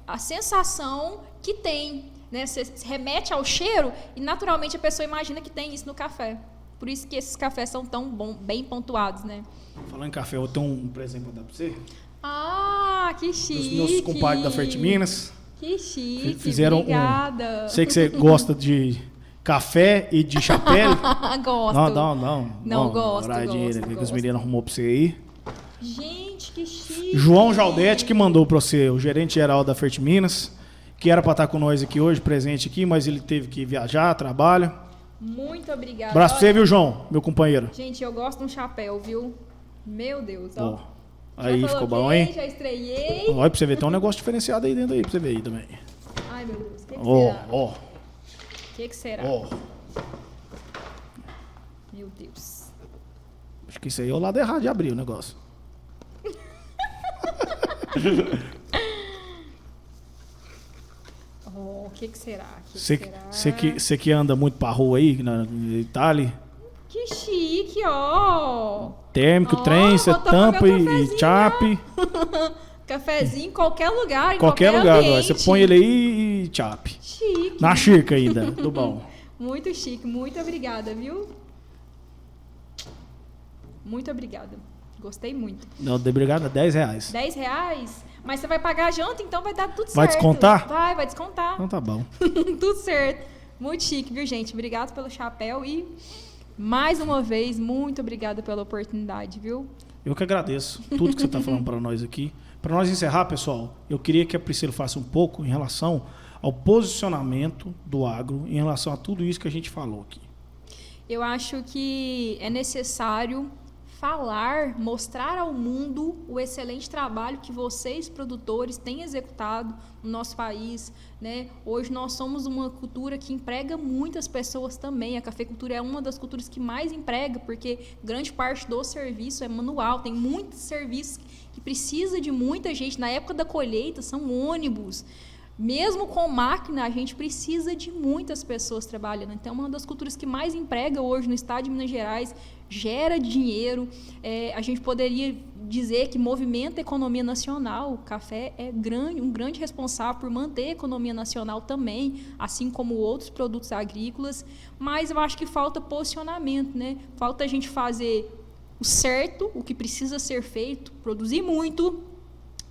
a sensação que tem, né? Você remete ao cheiro e naturalmente a pessoa imagina que tem isso no café. Por isso que esses cafés são tão bem pontuados, né? Falando em café, eu tenho um presente para dar para você. Que chique! Os meus compadres da Ferte Minas. Que chique, fizeram obrigada. Sei que você gosta de café e de chapéu. Gosto. Não, gosto. Que os meninos arrumou para você aí. Gente, que chique. João Jaldete, que mandou para você, o gerente geral da Fert Minas, que era para estar com nós aqui hoje, presente aqui, mas ele teve que viajar, trabalha. Muito obrigada. Abraço pra você, viu, João? Meu companheiro. Gente, eu gosto de um chapéu, viu? Meu Deus, ó. Aí ficou bom, hein? hein? Já estreiei. Olha pra você ver, tem um negócio diferenciado aí dentro aí, pra você ver aí também. Ai, meu Deus, o que será? Ó. O que será? Ó. Meu Deus. Acho que isso aí é o lado errado de abrir o negócio. O que será? Você que anda muito pra rua aí, na Itália. Que chique, ó. Térmico, trem, você tampa e chape. Cafezinho em qualquer lugar, em qualquer lugar, ambiente. você põe ele aí e chape. Chique. Na xirca ainda, do bom. Muito chique, muito obrigada, viu? Muito obrigada. Gostei muito. Não, obrigado, R$10. R$10? Mas você vai pagar a janta, então vai dar tudo certo. Vai descontar? Vai descontar. Então tá bom. Tudo certo. Muito chique, viu, gente? Obrigado pelo chapéu e, mais uma vez, muito obrigada pela oportunidade, viu? Eu que agradeço tudo que você está falando para nós aqui. Para nós encerrar, pessoal, eu queria que a Priscila faça um pouco em relação ao posicionamento do agro, em relação a tudo isso que a gente falou aqui. Eu acho que é necessário falar, mostrar ao mundo o excelente trabalho que vocês, produtores, têm executado no nosso país, né? Hoje nós somos uma cultura que emprega muitas pessoas também. A cafeicultura é uma das culturas que mais emprega, porque grande parte do serviço é manual. Tem muitos serviços que precisa de muita gente. Na época da colheita, são ônibus. Mesmo com máquina, a gente precisa de muitas pessoas trabalhando. Então, é uma das culturas que mais emprega hoje no estado de Minas Gerais, gera dinheiro. A gente poderia dizer que movimenta a economia nacional. O café é um grande responsável por manter a economia nacional também, assim como outros produtos agrícolas. Mas eu acho que falta posicionamento, né? Falta a gente fazer o certo, o que precisa ser feito, produzir muito.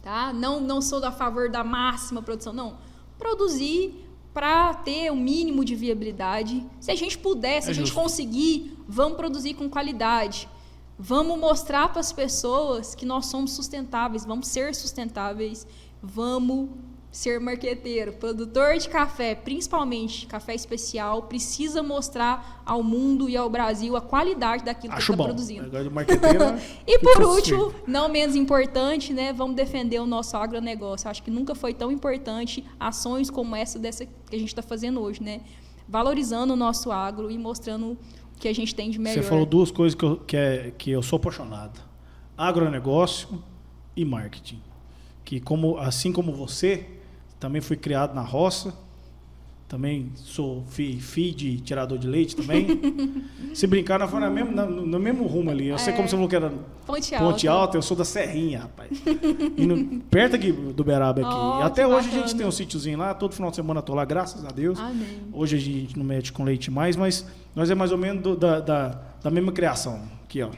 Tá? Não sou a favor da máxima produção, não. Produzir para ter um mínimo de viabilidade. Se a gente puder, se a gente conseguir, vamos produzir com qualidade. Vamos mostrar para as pessoas que nós somos sustentáveis, vamos ser sustentáveis, vamos ser marqueteiro. Produtor de café, principalmente café especial, precisa mostrar ao mundo e ao Brasil a qualidade daquilo que está produzindo. Agora de marqueteiro, e por último, não menos importante, né, vamos defender o nosso agronegócio. Acho que nunca foi tão importante ações como dessa que a gente está fazendo hoje, né? Valorizando o nosso agro e mostrando o que a gente tem de melhor. Você falou duas coisas que eu sou apaixonado: agronegócio e marketing. Que assim como você, também fui criado na roça, também sou filho de tirador de leite também. Se brincar, nós fomos no mesmo rumo ali. Eu sei como você falou que era Ponte Alta, eu sou da Serrinha, rapaz. Perto aqui do Beraba aqui. Até hoje bacana. A gente tem um sítiozinho lá, todo final de semana eu tô lá, graças a Deus. Amém. Hoje a gente não mete com leite mais, mas nós é mais ou menos da mesma criação. Aqui, ó.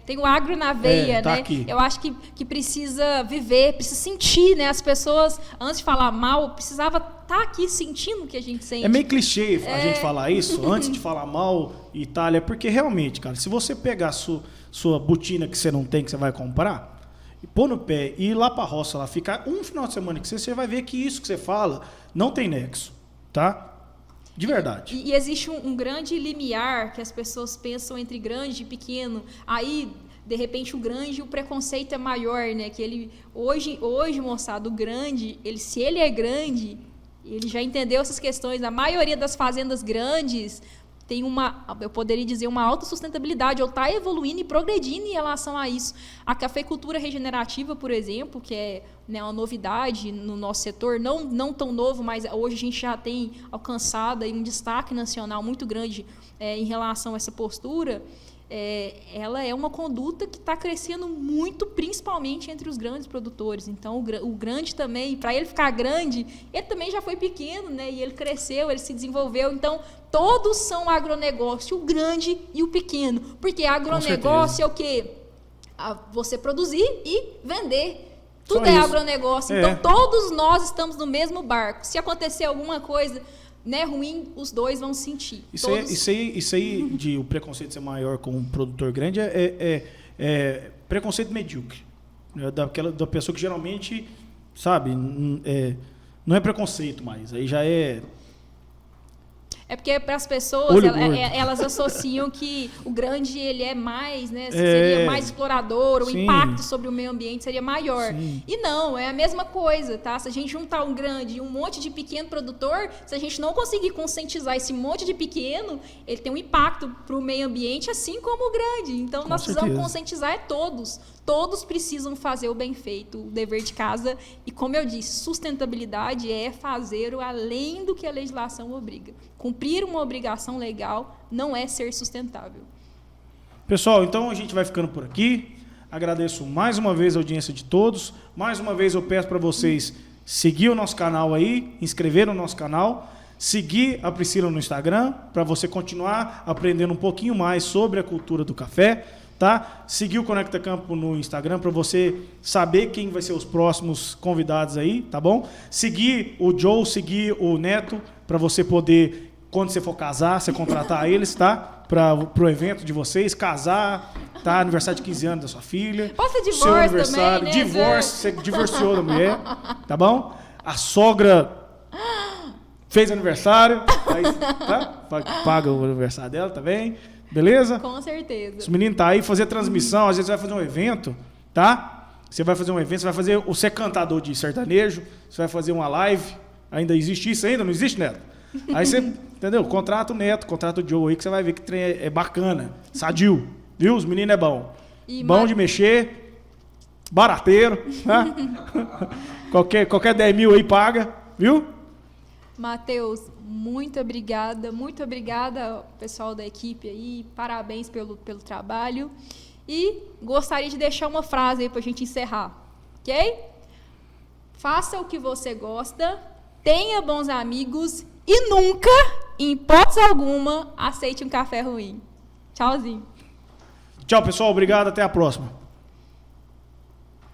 Tem o agro na veia, tá né? Aqui. Eu acho que precisa viver, precisa sentir, né? As pessoas, antes de falar mal, precisava estar aqui sentindo o que a gente sente. É meio clichê a gente falar isso antes de falar mal Itália, porque realmente, cara, se você pegar sua botina que você não tem, que você vai comprar, e pôr no pé e ir lá pra roça, lá, ficar um final de semana que você vai ver que isso que você fala não tem nexo, tá? De verdade. E existe um grande limiar que as pessoas pensam entre grande e pequeno. Aí, de repente, o grande, o preconceito é maior, né? Que ele hoje, moçada, o grande, se ele é grande, ele já entendeu essas questões. A maioria das fazendas grandes tem eu poderia dizer, uma alta sustentabilidade, ou está evoluindo e progredindo em relação a isso. A cafeicultura regenerativa, por exemplo, que é, né, uma novidade no nosso setor, não tão novo, mas hoje a gente já tem alcançado um destaque nacional muito grande em relação a essa postura. Ela é uma conduta que está crescendo muito, principalmente entre os grandes produtores. Então, o grande também, para ele ficar grande, ele também já foi pequeno, né? E ele cresceu, ele se desenvolveu. Então, todos são agronegócio, o grande e o pequeno. Porque agronegócio é o quê? Você produzir e vender. Tudo é agronegócio. Então, todos nós estamos no mesmo barco. Se acontecer alguma coisa, né, ruim, os dois vão sentir. Isso aí de o preconceito ser maior com um produtor grande preconceito medíocre. Né? Da pessoa que geralmente, sabe, não é preconceito mais, aí já é... É porque para as pessoas, elas associam que o grande ele é mais, né? Seria mais explorador, o impacto sobre o meio ambiente seria maior. Sim. E não, é a mesma coisa, tá? Se a gente juntar um grande e um monte de pequeno produtor, se a gente não conseguir conscientizar esse monte de pequeno, ele tem um impacto para o meio ambiente, assim como o grande. Então, nós precisamos conscientizar todos. Todos precisam fazer o bem feito, o dever de casa. E, como eu disse, sustentabilidade é fazer o além do que a legislação obriga. Cumprir uma obrigação legal não é ser sustentável. Pessoal, então a gente vai ficando por aqui. Agradeço mais uma vez a audiência de todos. Mais uma vez eu peço para vocês seguir o nosso canal aí, inscrever no nosso canal, seguir a Priscila no Instagram, para você continuar aprendendo um pouquinho mais sobre a cultura do café. Tá? Seguir o Conecta Campo no Instagram para você saber quem vai ser os próximos convidados aí, tá bom? Seguir o Joe, seguir o Neto, para você poder, quando você for casar, você contratar eles, tá? Para o evento de vocês, casar, tá? Aniversário de 15 anos da sua filha. Pode ser divórcio seu aniversário, também, né? Divórcio, você divorciou da mulher, tá bom? A sogra fez aniversário, aí, tá? Paga o aniversário dela também. Beleza? Com certeza. Os meninos tá aí, fazer transmissão, às vezes você vai fazer um evento, tá? Você vai fazer um evento, você vai fazer... Você é cantador de sertanejo, você vai fazer uma live, ainda existe isso ainda? Não existe, Neto? Aí você, entendeu? Contrata o Neto, contrata o Joe aí, que você vai ver que trem é bacana, sadio, viu? Os meninos é bom. Bom de mexer, barateiro, né? qualquer 10 mil aí paga, viu? Matheus, muito obrigada pessoal da equipe aí, parabéns pelo trabalho e gostaria de deixar uma frase aí pra gente encerrar, ok? Faça o que você gosta, tenha bons amigos e nunca, em hipótese alguma, aceite um café ruim. Tchauzinho. Tchau, pessoal, obrigado, até a próxima.